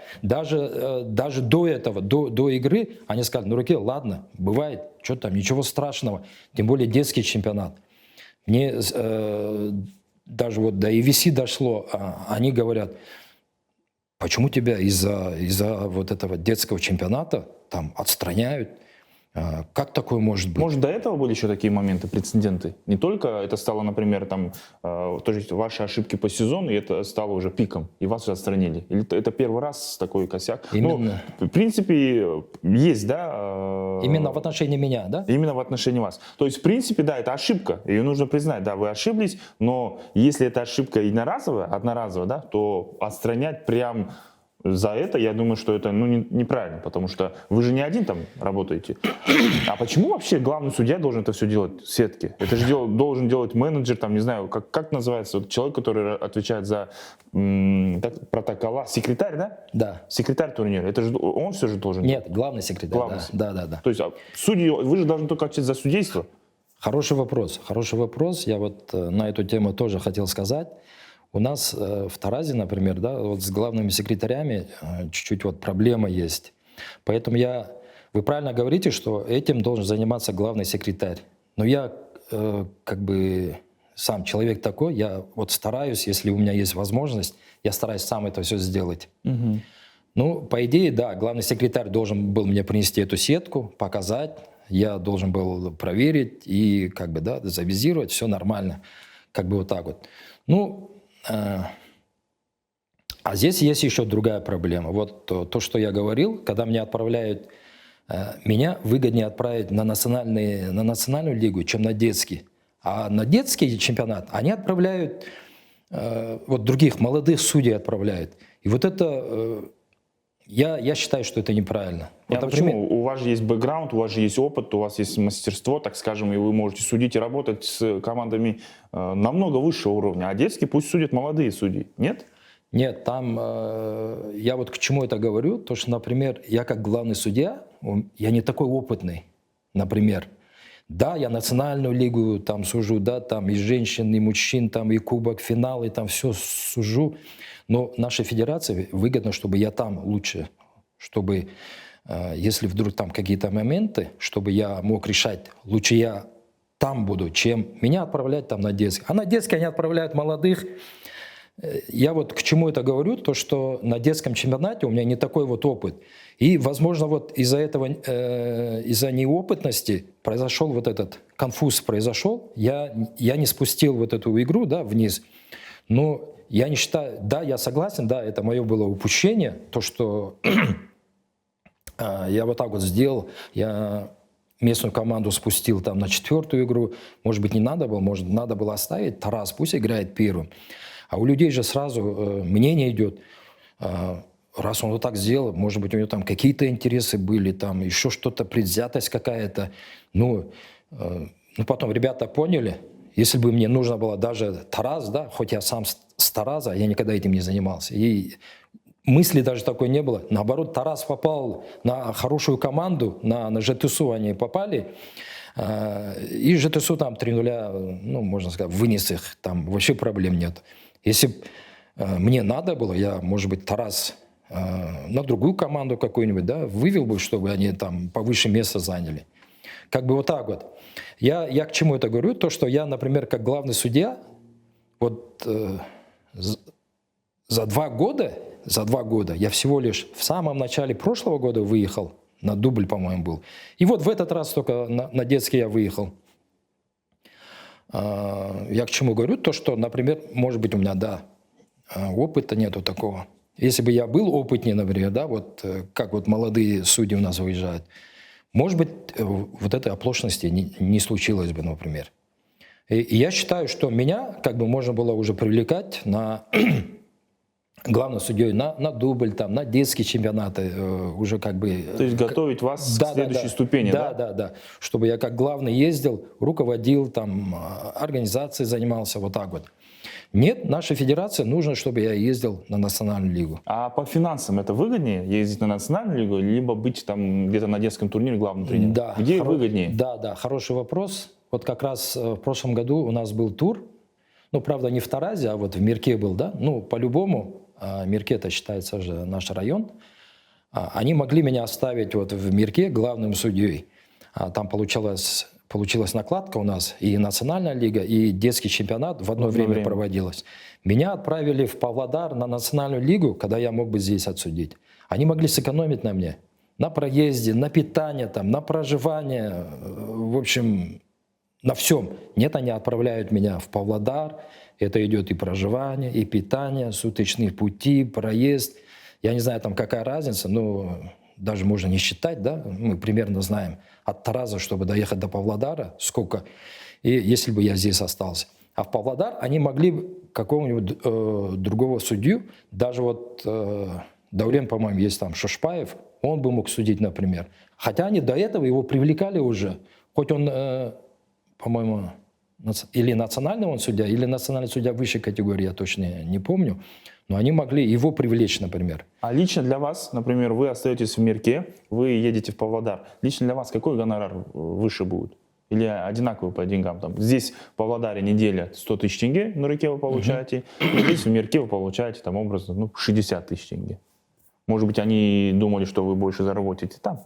Даже до этого, до игры, они сказали, ну, Реке, ладно, бывает, что там, ничего страшного. Тем более детский чемпионат. Мне даже вот до EVC дошло, они говорят, почему тебя из-за вот этого детского чемпионата там отстраняют? Как такое может быть?
Может, до этого были еще такие моменты, прецеденты? Не только это стало, например, там, то есть ваши ошибки по сезону, и это стало уже пиком, и вас уже отстранили? Или это первый раз такой косяк?
Именно.
Ну, в принципе, есть, да?
Именно в отношении меня, да?
Именно в отношении вас. То есть, в принципе, да, это ошибка, ее нужно признать, да, вы ошиблись, но если эта ошибка одноразовая, да, то отстранять прям... За это, я думаю, что это неправильно, потому что вы же не один там работаете. А почему вообще главный судья должен это все делать в сетке? Это же должен делать менеджер, там, не знаю, как называется, вот человек, который отвечает за протокола, секретарь, да?
Да.
Секретарь турнира, это же он все же должен
делать? Нет, главный секретарь, да.
То есть судьи, вы же должны только отвечать за судейство?
Хороший вопрос. Я вот на эту тему тоже хотел сказать. У нас в Таразе, например, да, вот с главными секретарями чуть-чуть вот проблема есть. Поэтому вы правильно говорите, что этим должен заниматься главный секретарь. Но я как бы сам человек такой, я вот стараюсь, если у меня есть возможность, я стараюсь сам это все сделать.
Угу.
Ну, по идее, да, главный секретарь должен был мне принести эту сетку, показать, я должен был проверить и как бы, да, завизировать, все нормально. Как бы вот так вот. Ну, а здесь есть еще другая проблема. Вот то, что я говорил, когда меня отправляют, меня выгоднее отправить на национальную лигу, чем на детский. А на детский чемпионат они отправляют, вот других молодых судей отправляют. И вот это, я считаю, что это неправильно. Вот,
почему? У вас же есть бэкграунд, у вас же есть опыт, у вас есть мастерство, так скажем, и вы можете судить и работать с командами намного высшего уровня. А детские пусть судят молодые судьи, нет?
Нет, там, я вот к чему это говорю, то что, например, я как главный судья, я не такой опытный, например. Да, я национальную лигу там сужу, да, там и женщин, и мужчин, там и кубок, финалы, там все сужу. Но нашей федерации выгодно, чтобы я там лучше, чтобы, если вдруг там какие-то моменты, чтобы я мог решать, лучше я там буду, чем меня отправлять там на детский. А на детский они отправляют молодых. Я вот к чему это говорю, то что на детском чемпионате у меня не такой вот опыт. И, возможно, вот из-за этого, из-за неопытности произошел вот этот конфуз произошел. Я не спустил вот эту игру, да, вниз. Но я не считаю, да, я согласен, да, это мое было упущение, то, что я вот так вот сделал, я местную команду спустил там на 4-ю игру, может быть, не надо было, может, надо было оставить, Тарас пусть играет первым. А у людей же сразу мнение идет, раз он вот так сделал, может быть, у него там какие-то интересы были, там еще что-то, предвзятость какая-то. Ну, потом ребята поняли, если бы мне нужно было даже Тараз, да, хоть я сам с Тараза, я никогда этим не занимался. И мысли даже такой не было. Наоборот, Тарас попал на хорошую команду, на ЖТСУ они попали. И ЖТСУ там 3-0, ну, можно сказать, вынес их, там вообще проблем нет. Если бы мне надо было, я, может быть, Тарас на другую команду какую-нибудь, да, вывел бы, чтобы они там повыше место заняли. Как бы вот так вот. Я к чему это говорю? То, что я, например, как главный судья, вот за 2 года я всего лишь в самом начале прошлого года выехал, на дубль, по-моему, был. И вот в этот раз только на детский я выехал. Я к чему говорю? То, что, например, может быть, у меня, да, опыта нету такого. Если бы я был опытнее, например, да, вот как вот молодые судьи у нас выезжают, может быть, вот этой оплошности не случилось бы, например. И я считаю, что меня как бы можно было уже привлекать на главным судьей на дубль, там, на детские чемпионаты уже как бы...
То есть готовить вас к следующей ступени, да?
Да. Чтобы я как главный ездил, руководил, там, организацией занимался, вот так вот. Нет, нашей федерации нужно, чтобы я ездил на национальную лигу.
А по финансам это выгоднее ездить на национальную лигу, либо быть там где-то на детском турнире главным тренером?
Да,
где выгоднее?
Да, хороший вопрос. Вот как раз в прошлом году у нас был тур, ну, правда, не в Таразе, а вот в Мирке был, да, ну, по-любому, Мирке это считается же наш район, они могли меня оставить вот в Мирке главным судьей. Там получилась накладка у нас, и национальная лига, и детский чемпионат в одно время проводилось. Меня отправили в Павлодар на национальную лигу, когда я мог бы здесь отсудить. Они могли сэкономить на мне, на проезде, на питание, там, на проживание, в общем, на всем. Нет, они отправляют меня в Павлодар, это идет и проживание, и питание, суточные пути, проезд. Я не знаю, там какая разница, но даже можно не считать, да, мы примерно знаем от Тараза, чтобы доехать до Павлодара, сколько, и если бы я здесь остался. А в Павлодар они могли какого-нибудь другого судью, даже вот Даурен, по-моему, есть там Шашпаев, он бы мог судить, например. Хотя они до этого его привлекали уже, хоть он, по-моему, или национальный он судья, или национальный судья высшей категории, я точно не помню, но они могли его привлечь, например.
А лично для вас, например, вы остаетесь в Мирке, вы едете в Павлодар, лично для вас какой гонорар выше будет? Или одинаковый по деньгам? Там, здесь в Павлодаре неделя 100 тысяч тенге на руке вы получаете, здесь в Мирке вы получаете, там, образно, 60 тысяч тенге. Может быть, они думали, что вы больше заработаете там?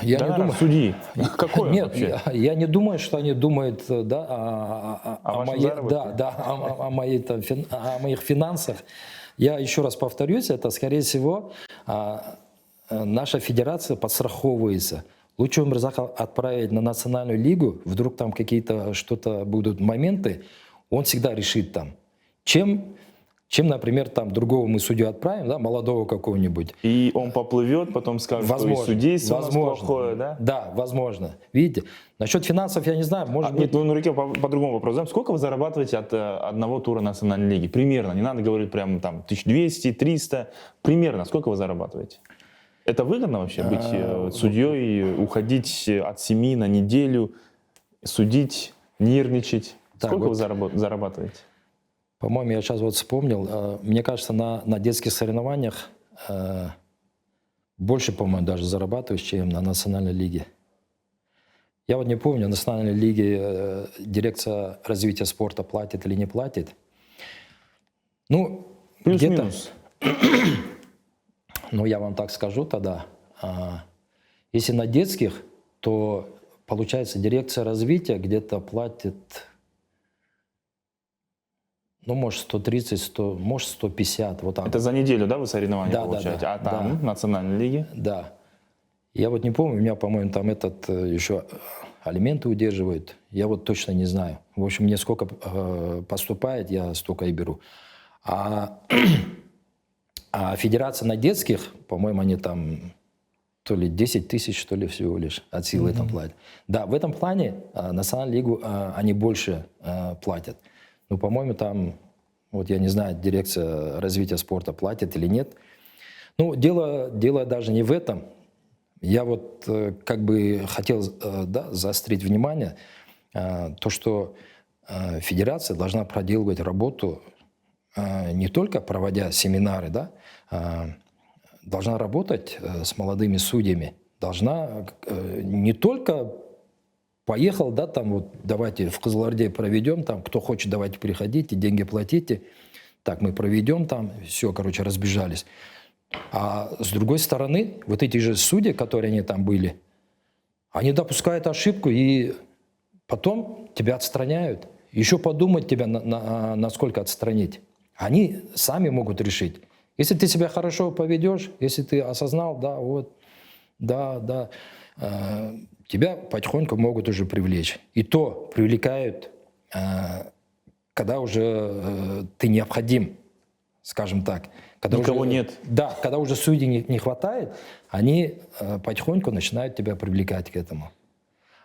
Я не думаю.
Судьи. Какой
Нет,
вообще?
я не думаю, что они думают, да, о моих финансах. Я еще раз повторюсь, это, скорее всего, наша федерация подстраховывается. Лучше Умирзака отправить на национальную лигу, вдруг там какие-то что-то будут моменты, он всегда решит там. Чем, например, там другого мы судью отправим, да, молодого какого-нибудь.
И он поплывет, потом скажет, что и судейство у нас плохое, да?
Да, возможно. Видите, насчет финансов я не знаю, может быть...
Нет, ну на руке по-другому вопрос. Знаем, сколько вы зарабатываете от одного тура национальной лиги? Примерно, не надо говорить прям там 1200, 300. Примерно, сколько вы зарабатываете? Это выгодно вообще быть судьей, уходить от 7 на неделю, судить, нервничать? Сколько вы зарабатываете?
По-моему, я сейчас вот вспомнил, мне кажется, на детских соревнованиях больше, по-моему, даже зарабатываешь, чем на национальной лиге. Я вот не помню, в национальной лиге дирекция развития спорта платит или не платит. Ну,
плюс-минус.
Ну, я вам так скажу тогда. Если на детских, то, получается, дирекция развития где-то платит... Ну, может, 130, 100, может, 150, вот так.
Это за неделю, да, вы соревнования получаете?
Да,
а там, в национальной лиге?
Да. Я вот не помню, у меня, по-моему, там этот еще алименты удерживают. Я вот точно не знаю. В общем, мне сколько поступает, я столько и беру. А федерация на детских, по-моему, они там то ли 10 тысяч, что ли, всего лишь от силы там платят. Да, в этом плане национальную лигу они больше платят. Ну, по-моему, там, вот я не знаю, дирекция развития спорта платит или нет. Ну, дело даже не в этом. Я вот как бы хотел заострить внимание, то, что федерация должна проделывать работу не только проводя семинары, да, должна работать с молодыми судьями, должна не только... Поехал, да, там вот давайте в Кызылорде проведем, там кто хочет, давайте приходите, деньги платите. так, мы проведем там, все, короче, разбежались. А с другой стороны, вот эти же судьи, которые они там были, они допускают ошибку и потом тебя отстраняют. Еще подумать тебя, насколько отстранить. Они сами могут решить. Если ты себя хорошо поведешь, если ты осознал, да, вот, да, тебя потихоньку могут уже привлечь. И то привлекают, когда уже ты необходим, скажем так. Когда
Никого
уже,
нет.
Да, когда уже судей не хватает, они потихоньку начинают тебя привлекать к этому.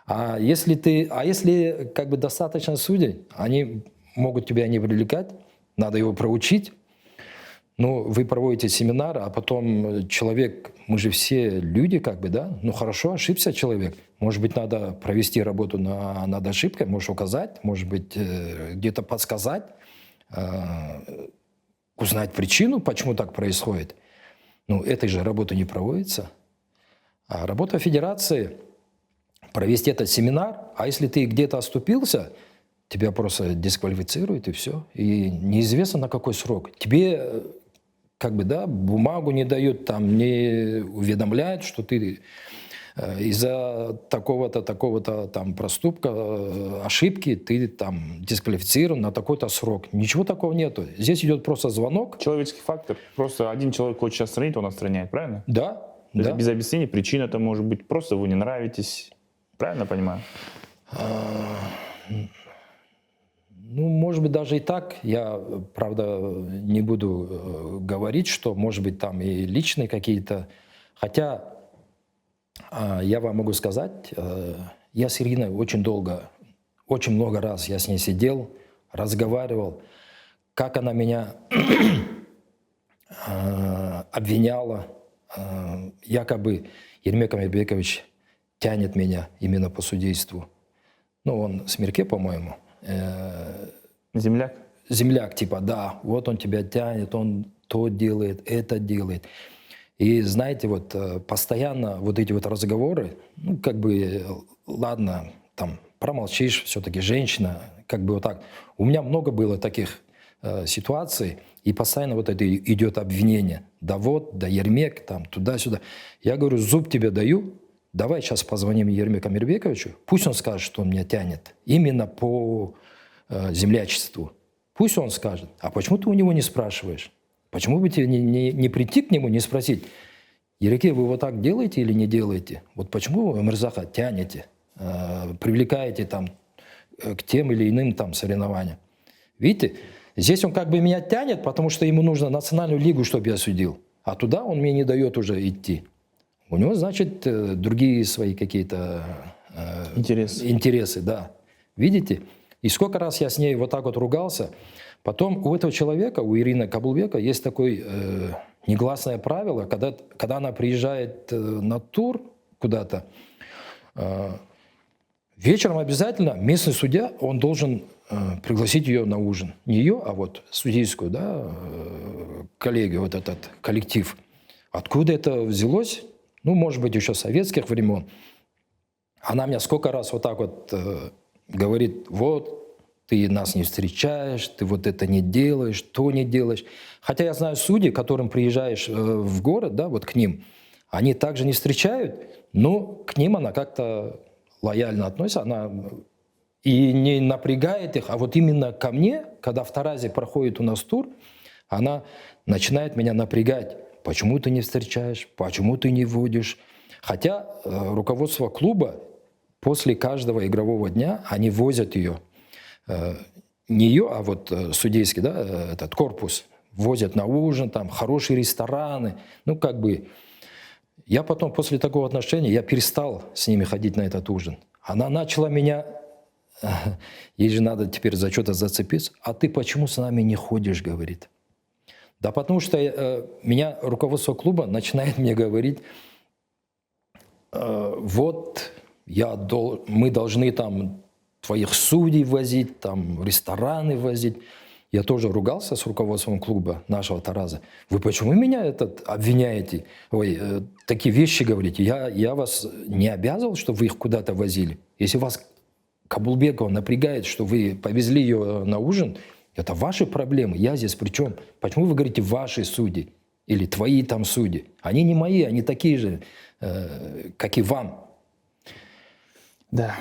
А если как бы достаточно судей, они могут тебя не привлекать, надо его проучить. Ну, вы проводите семинар, а потом человек, мы же все люди, как бы, да? Ну, хорошо, ошибся человек. Может быть, надо провести работу над ошибкой, может указать, может быть, где-то подсказать, узнать причину, почему так происходит. Ну, этой же работы не проводится. А работа федерации – провести этот семинар, а если ты где-то оступился, тебя просто дисквалифицируют, и все. И неизвестно, на какой срок. Тебе, как бы, да, бумагу не дают, там, не уведомляют, что ты из-за такого-то там проступка, ошибки, ты там дисквалифицирован на такой-то срок. Ничего такого нету. Здесь идет просто звонок.
Человеческий фактор. Просто один человек хочет отстранить, он отстраняет, правильно?
Да.
То есть без объяснения, причина это может быть просто вы не нравитесь. Правильно понимаю?
Ну, может быть, даже и так. Я, правда, не буду говорить, что, может быть, там и личные какие-то. Хотя я вам могу сказать, я с Ириной очень долго, очень много раз я с ней сидел, разговаривал, как она меня обвиняла. Якобы Ермек Амирбекович тянет меня именно по судейству. Ну, он с Мирке, по-моему.
Земляк?
Земляк, типа, да, вот он тебя тянет, он то делает, это делает. И знаете, вот постоянно вот эти вот разговоры, ну, как бы, ладно, там, промолчишь, все-таки женщина, как бы вот так. У меня много было таких ситуаций, и постоянно вот это идет обвинение. Да вот, да Ермек, там, туда-сюда. Я говорю, зуб тебе даю, давай сейчас позвоним Ермеку Амирбековичу, пусть он скажет, что он меня тянет, именно по землячеству. Пусть он скажет. А почему ты у него не спрашиваешь? Почему бы тебе не прийти к нему, не спросить, Ереке, вы вот так делаете или не делаете? Вот почему вы Мирзаха тянете, привлекаете там к тем или иным там соревнованиям? Видите, здесь он как бы меня тянет, потому что ему нужно национальную лигу, чтобы я судил. А туда он мне не дает уже идти. У него, значит, другие свои какие-то интересы, да. Видите? И сколько раз я с ней вот так вот ругался. Потом у этого человека, у Ирины Кабулбека, есть такое негласное правило, когда она приезжает на тур куда-то, вечером обязательно местный судья, он должен пригласить ее на ужин. Не ее, а вот судейскую, да, коллегию, вот этот коллектив. Откуда это взялось? Ну, может быть, еще советских времен. Она мне сколько раз вот так вот говорит, вот, ты нас не встречаешь, ты вот это не делаешь, то не делаешь. Хотя я знаю судей, к которым приезжаешь в город, да, вот к ним, они также не встречают, но к ним она как-то лояльно относится, она и не напрягает их, а вот именно ко мне, когда в Таразе проходит у нас тур, она начинает меня напрягать. Почему ты не встречаешь, почему ты не водишь? Хотя руководство клуба после каждого игрового дня они возят ее. Не ее, а вот судейский, да, этот корпус, возят на ужин, там, хорошие рестораны. Ну, как бы, я потом, после такого отношения, я перестал с ними ходить на этот ужин. Она начала меня, ей же надо теперь за что-то зацепиться, а ты почему с нами не ходишь, говорит. Да потому что меня руководство клуба начинает мне говорить, вот, мы должны там твоих судей возить, там, в рестораны возить. Я тоже ругался с руководством клуба нашего Тараза. Вы почему меня обвиняете? Такие вещи говорите. Я вас не обязывал, чтобы вы их куда-то возили. Если вас Кабулбекова напрягает, что вы повезли ее на ужин, Это ваши проблемы, я здесь при чем? Почему вы говорите «ваши судьи» или «твои там судьи»? Они не мои, они такие же, как и вам.
Да.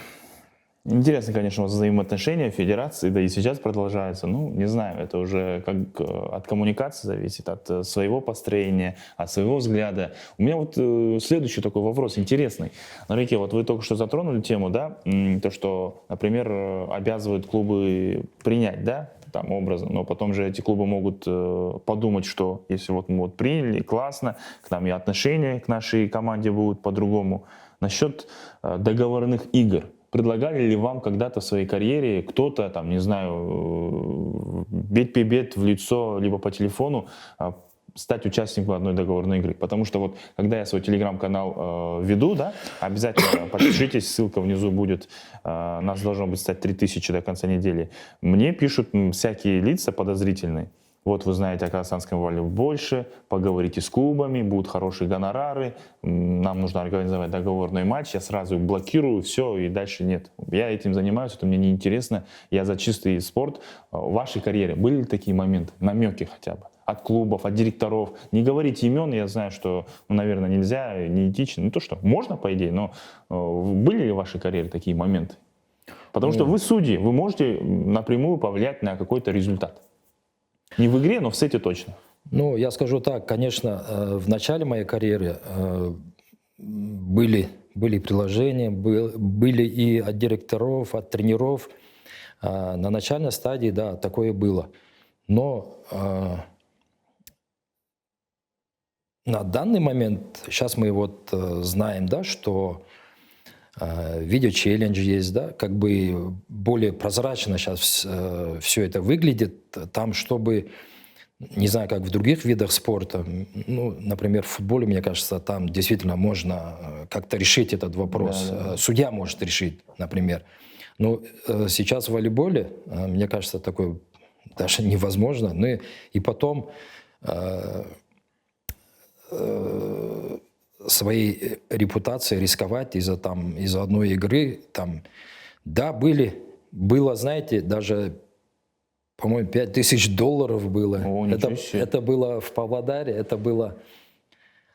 Интересно, конечно, взаимоотношения федерации, да и сейчас продолжаются. Ну, не знаю, это уже как от коммуникации зависит, от своего построения, от своего взгляда. У меня вот следующий такой вопрос интересный. Нарики, вот вы только что затронули тему, да, то, что, например, обязывают клубы принять, да, там образом, но потом же эти клубы могут подумать, что если вот мы вот приняли, классно, к нам и отношения к нашей команде будут по-другому. Насчет договорных игр. Предлагали ли вам когда-то в своей карьере кто-то, там, не знаю, бед-пебед в лицо, либо по телефону, стать участником одной договорной игры? Потому что вот, когда я свой телеграм-канал веду, да, обязательно подпишитесь, ссылка внизу будет, нас должно быть стать 3000 до конца недели. Мне пишут всякие лица подозрительные. Вот вы знаете о казахстанском волейболе больше, поговорите с клубами, будут хорошие гонорары, нам нужно организовать договорной матч, я сразу блокирую, все, и дальше нет. Я этим занимаюсь, это мне неинтересно, я за чистый спорт. В вашей карьере были ли такие моменты, намеки хотя бы? От клубов, от директоров. Не говорите имен, я знаю, что, ну, наверное, нельзя, неэтично. Не то, что можно, по идее, но были ли в вашей карьере такие моменты? Потому что вы судьи, вы можете напрямую повлиять на какой-то результат. Не в игре, но в сете точно.
Ну, я скажу так, конечно, в начале моей карьеры были приложения, были и от директоров, от тренеров. На начальной стадии, да, такое было. Но на данный момент, сейчас мы вот знаем, да, что видео-челлендж есть, да, как бы более прозрачно сейчас все это выглядит. Там, чтобы, не знаю, как в других видах спорта, ну, например, в футболе, мне кажется, там действительно можно как-то решить этот вопрос. Да. Судья может решить, например. Но сейчас в волейболе, мне кажется, такое даже невозможно. Ну и потом своей репутацией рисковать из-за одной игры. Там, да, было, знаете, даже, по-моему, $5000 было.
О,
это было в Павлодаре, это было...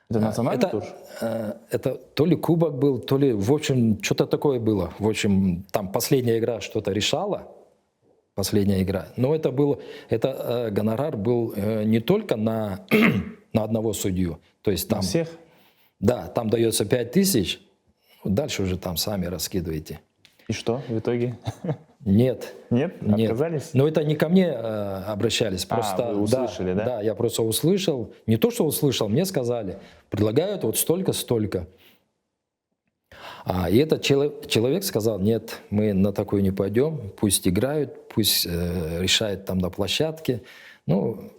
Это национальный тур?
Это то ли кубок был, то ли, в общем, что-то такое было. В общем, там последняя игра что-то решала, последняя игра. Но это гонорар был не только на одного судью. То есть там...
На всех?
Да, там дается 5000, дальше уже там сами раскидываете.
И что в итоге?
Нет.
Нет? Отказались?
Но это не ко мне обращались. Просто,
вы услышали, да?
Да, я просто услышал. Не то, что услышал, мне сказали, предлагают вот столько-столько. И этот человек сказал, нет, мы на такую не пойдем, пусть играют, пусть решают там на площадке. Ну,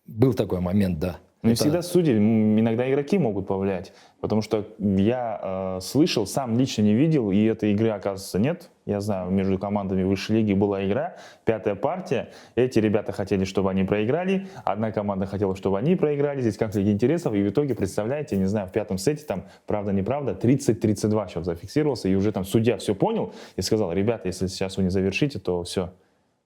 был такой момент, да.
Не всегда судьи, иногда игроки могут повлиять. Потому что я слышал, сам лично не видел, и этой игры, оказывается, нет. Я знаю, между командами высшей лиги была игра, 5-я партия. Эти ребята хотели, чтобы они проиграли, одна команда хотела, чтобы они проиграли. Здесь конфликт интересов, и в итоге, представляете, не знаю, в 5-м сете, там, правда-неправда, 30-32 счет зафиксировался, и уже там судья все понял и сказал, ребята, если сейчас вы не завершите, то все.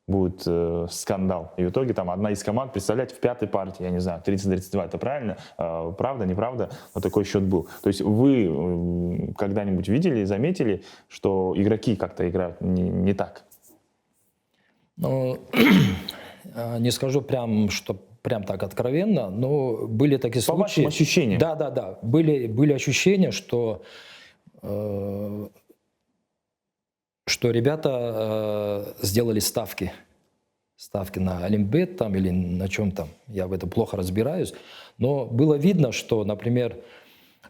Будет скандал. И в итоге там одна из команд, представляете, в 5-й партии, я не знаю, 30-32, это правильно? Правда, неправда? Вот такой счет был. То есть вы когда-нибудь видели, заметили, что игроки как-то играют не так?
Ну, не скажу что прям так откровенно, но были такие случаи.
По вашим ощущениям?
Да. Были ощущения, что ребята сделали ставки на Олимпиад там или на чем там, я в этом плохо разбираюсь, но было видно, что, например,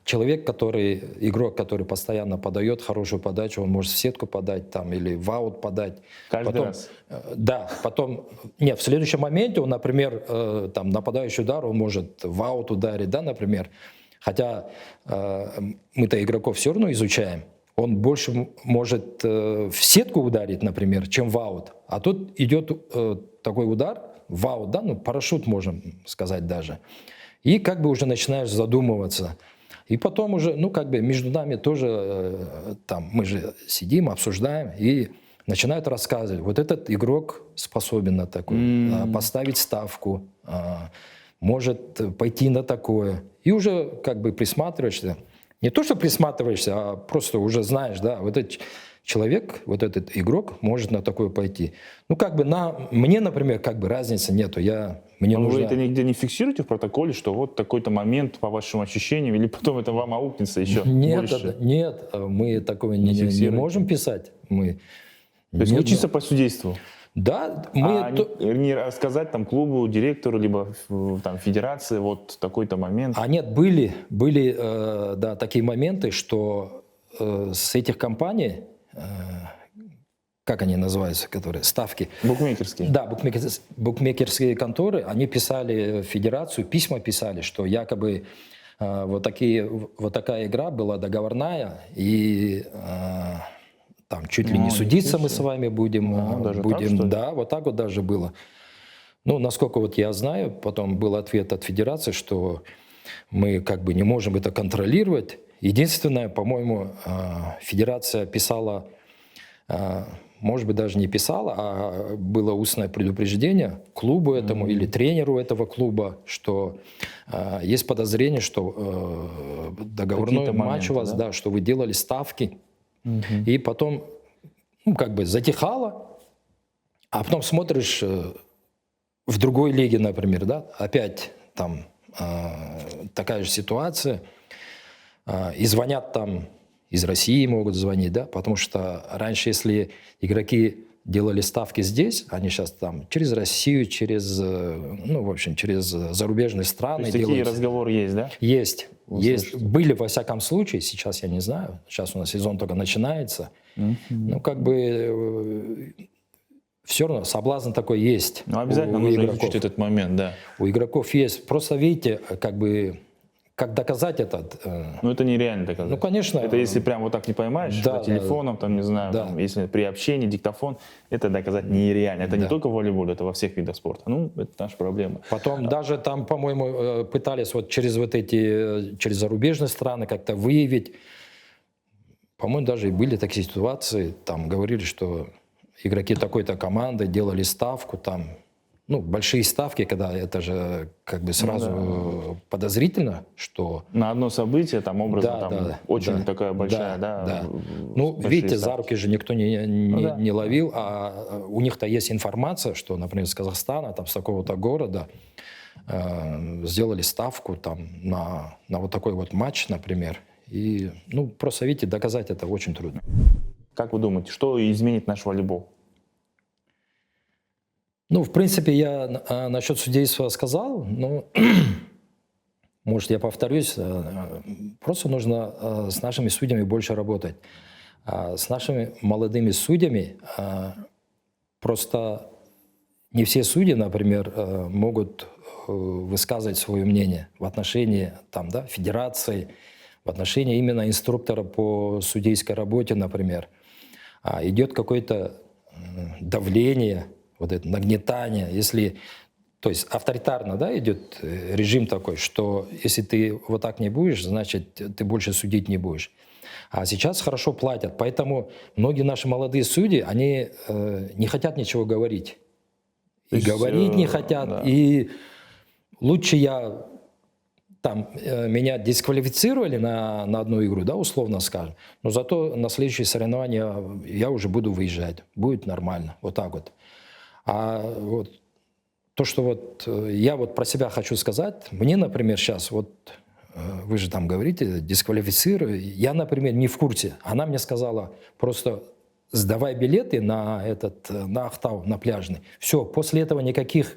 игрок, который постоянно подает хорошую подачу, он может в сетку подать там или в аут подать.
Каждый раз?
Да, потом, в следующем моменте он, например, там нападающий удар, он может в аут ударить, да, например, хотя мы-то игроков все равно изучаем. Он больше может в сетку ударить, например, чем в аут. А тут идет такой удар, в аут, да, парашют, можем сказать даже. И как бы уже начинаешь задумываться. И потом уже, между нами тоже, там, мы же сидим, обсуждаем, и начинают рассказывать, вот этот игрок способен на такое, поставить ставку, может пойти на такое. И уже как бы присматриваешься. Не то, что присматриваешься, а просто уже знаешь, да, вот этот человек, вот этот игрок может на такое пойти. Ну, как бы мне, например, как бы разницы нету. Мне
Но
нужно...
вы это нигде не фиксируете в протоколе, что вот такой-то момент, по вашим ощущениям, или потом это вам аукнется еще больше?
Нет, мы такого не
фиксируете?
можем писать. Мы
То есть
нет,
не чисто по судейству?
Да,
Не рассказать там клубу, директору, либо там федерации, вот такой-то момент?
Нет, были да, такие моменты, что с этих компаний, как они называются, которые, ставки?
Букмекерские?
Да, букмекерские конторы, они писали в федерацию, письма писали, что якобы вот такая игра была договорная, и там чуть ли не судиться мы с вами будем.
Даже так, что ли?
Да, вот так вот даже было. Ну, насколько вот я знаю, потом был ответ от федерации, что мы как бы не можем это контролировать. Единственное, по-моему, федерация писала, может быть, даже не писала, а было устное предупреждение клубу этому или тренеру этого клуба, что есть подозрение, что договорной матч у вас, да, что вы делали ставки, и потом, ну, как бы затихало, а потом смотришь в другой лиге, например, да, опять там такая же ситуация, и звонят там, из России могут звонить, да, потому что раньше, если игроки делали ставки здесь, они сейчас там через Россию, ну, в общем, через зарубежные страны.
То есть такие разговоры есть, да?
Есть. Были, во всяком случае, сейчас я не знаю, сейчас у нас сезон только начинается, ну, как бы все равно соблазн такой есть.
Ну, обязательно нужно изучить этот момент, да.
У игроков есть. Просто, видите, как бы, как доказать это?
Ну, это нереально доказать.
Ну, конечно.
Это если прям вот так не поймаешь,
да,
по телефону, там, не знаю,
да.
там, если при общении, диктофон, это доказать нереально. Это не только в волейболе, это во всех видах спорта. Ну, это наша проблема.
Потом даже там, по-моему, пытались вот через зарубежные страны как-то выявить. По-моему, даже и были такие ситуации, там говорили, что игроки такой-то команды делали ставку, там, ну, большие ставки, когда это же как бы сразу подозрительно, что...
На одно событие, там, образно, очень такая большая, да.
Ну, видите, ставки. За руки же никто не ловил, а у них-то есть информация, что, например, из Казахстана, там, с такого-то города сделали ставку там на вот такой вот матч, например. И, ну, просто, видите, доказать это очень трудно.
Как вы думаете, что изменит наш волейбол?
Ну, в принципе, я насчет судейства сказал, но, может, я повторюсь, просто нужно с нашими судьями больше работать. С нашими молодыми судьями просто не все судьи, например, могут высказывать свое мнение в отношении там, да, федерации, в отношении именно инструктора по судейской работе, например. Идет какое-то давление, вот это нагнетание, если, то есть авторитарно, да, идет режим такой, что если ты вот так не будешь, значит, ты больше судить не будешь. А сейчас хорошо платят, поэтому многие наши молодые судьи, они не хотят ничего говорить. И говорить не хотят, да. И лучше меня дисквалифицировали на одну игру, да, условно скажем, но зато на следующие соревнования я уже буду выезжать, будет нормально, вот так вот. А вот то, что вот я вот про себя хочу сказать, мне, например, сейчас, вот вы же там говорите, дисквалифицирую, я, например, не в курсе. Она мне сказала, просто сдавай билеты на Ахтау, на пляжный. Все, после этого никаких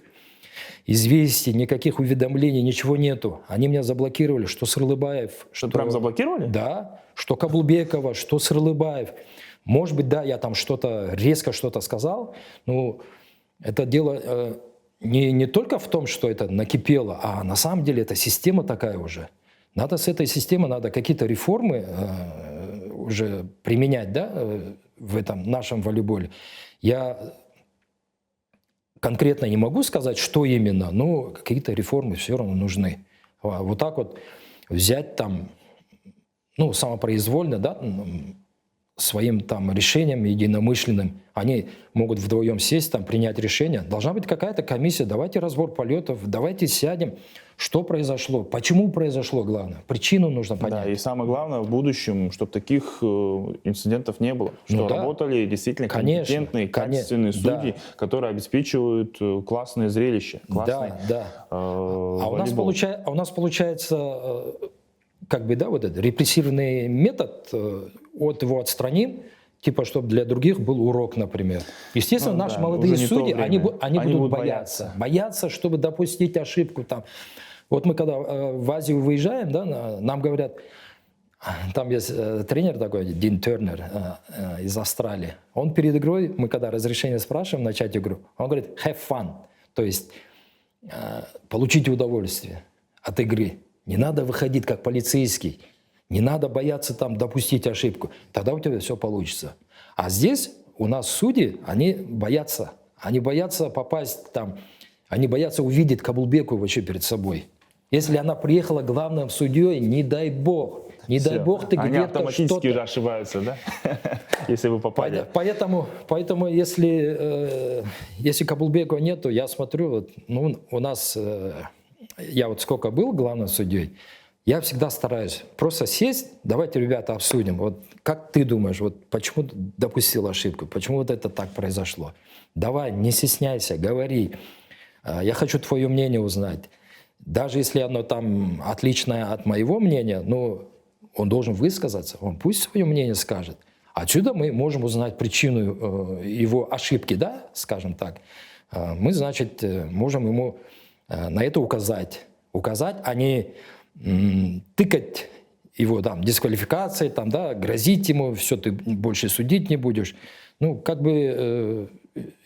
известий, никаких уведомлений, ничего нету. Они меня заблокировали, что Сырлыбаев...
Что прям заблокировали?
Да, что Каблбекова, что Сырлыбаев. Может быть, да, я там резко что-то сказал, но это дело не только в том, что это накипело, а на самом деле это система такая уже. Надо с этой системой, надо какие-то реформы уже применять, да, в этом нашем волейболе. Я конкретно не могу сказать, что именно, но какие-то реформы все равно нужны. Вот так вот взять там, ну, самопроизвольно, да, своим там решением единомышленным, они могут вдвоем сесть, там, принять решение. Должна быть какая-то комиссия, давайте разбор полетов, давайте сядем, что произошло, почему произошло, главное, причину нужно понять.
Да, и самое главное, в будущем, чтобы таких инцидентов не было. Что
Ну да.
работали действительно
Конечно,
компетентные,
конечно,
качественные судьи,
да.
которые обеспечивают классные зрелища, классный
Да. А у
волейбол.
нас получается, как бы, да, вот этот репрессивный метод, от его отстраним, типа, чтобы для других был урок, например. Естественно,
Ну
наши
да,
молодые
уже не то
судьи,
время.
они
Они
будут
будут
бояться. Бояться, чтобы допустить ошибку там. Вот мы когда в Азию выезжаем, да, нам говорят, там есть тренер такой, Дин Тернер из Австралии. Он перед игрой, мы когда разрешение спрашиваем начать игру, он говорит have fun, то есть получите удовольствие от игры. Не надо выходить как полицейский, не надо бояться там допустить ошибку, тогда у тебя все получится. А здесь у нас судьи, они боятся попасть там, они боятся увидеть Кабулбеку вообще перед собой. Если она приехала главным судьей, не дай бог ты
Они
где-то
автоматически
что-то...
уже ошибаются, да? Если вы попали.
Поэтому если Кабулбекова нету, я смотрю, вот, ну, у нас, я вот сколько был главным судьей, я всегда стараюсь просто сесть, давайте, ребята, обсудим, вот как ты думаешь, вот почему допустил ошибку, почему вот это так произошло? Давай, не стесняйся, говори, я хочу твое мнение узнать. Даже если оно там отличное от моего мнения, ну, он должен высказаться, он пусть свое мнение скажет. Отсюда мы можем узнать причину его ошибки, да, скажем так. Мы, значит, можем ему на это указать, а не тыкать его там дисквалификацией, там, да, грозить ему, все, ты больше судить не будешь. Ну, как бы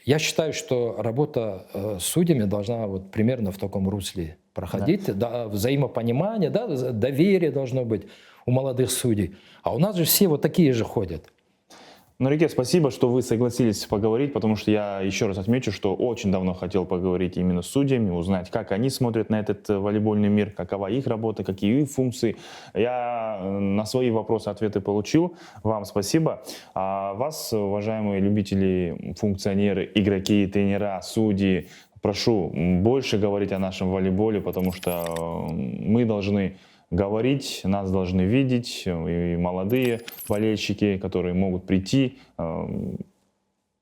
я считаю, что работа с судьями должна вот примерно в таком русле проходить, да, взаимопонимание, да, доверие должно быть у молодых судей. А у нас же все вот такие же ходят.
Ну, Рике, спасибо, что вы согласились поговорить, потому что я еще раз отмечу, что очень давно хотел поговорить именно с судьями, узнать, как они смотрят на этот волейбольный мир, какова их работа, какие их функции. Я на свои вопросы ответы получил. Вам спасибо. А вас, уважаемые любители, функционеры, игроки, тренера, судьи, прошу больше говорить о нашем волейболе, потому что мы должны говорить, нас должны видеть, и молодые болельщики, которые могут прийти.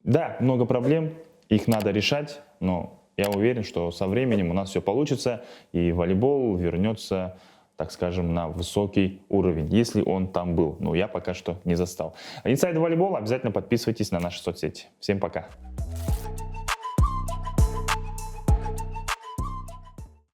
Да, много проблем, их надо решать, но я уверен, что со временем у нас все получится, и волейбол вернется, так скажем, на высокий уровень, если он там был. Но я пока что не застал. Инсайд волейбола, обязательно подписывайтесь на наши соцсети. Всем пока!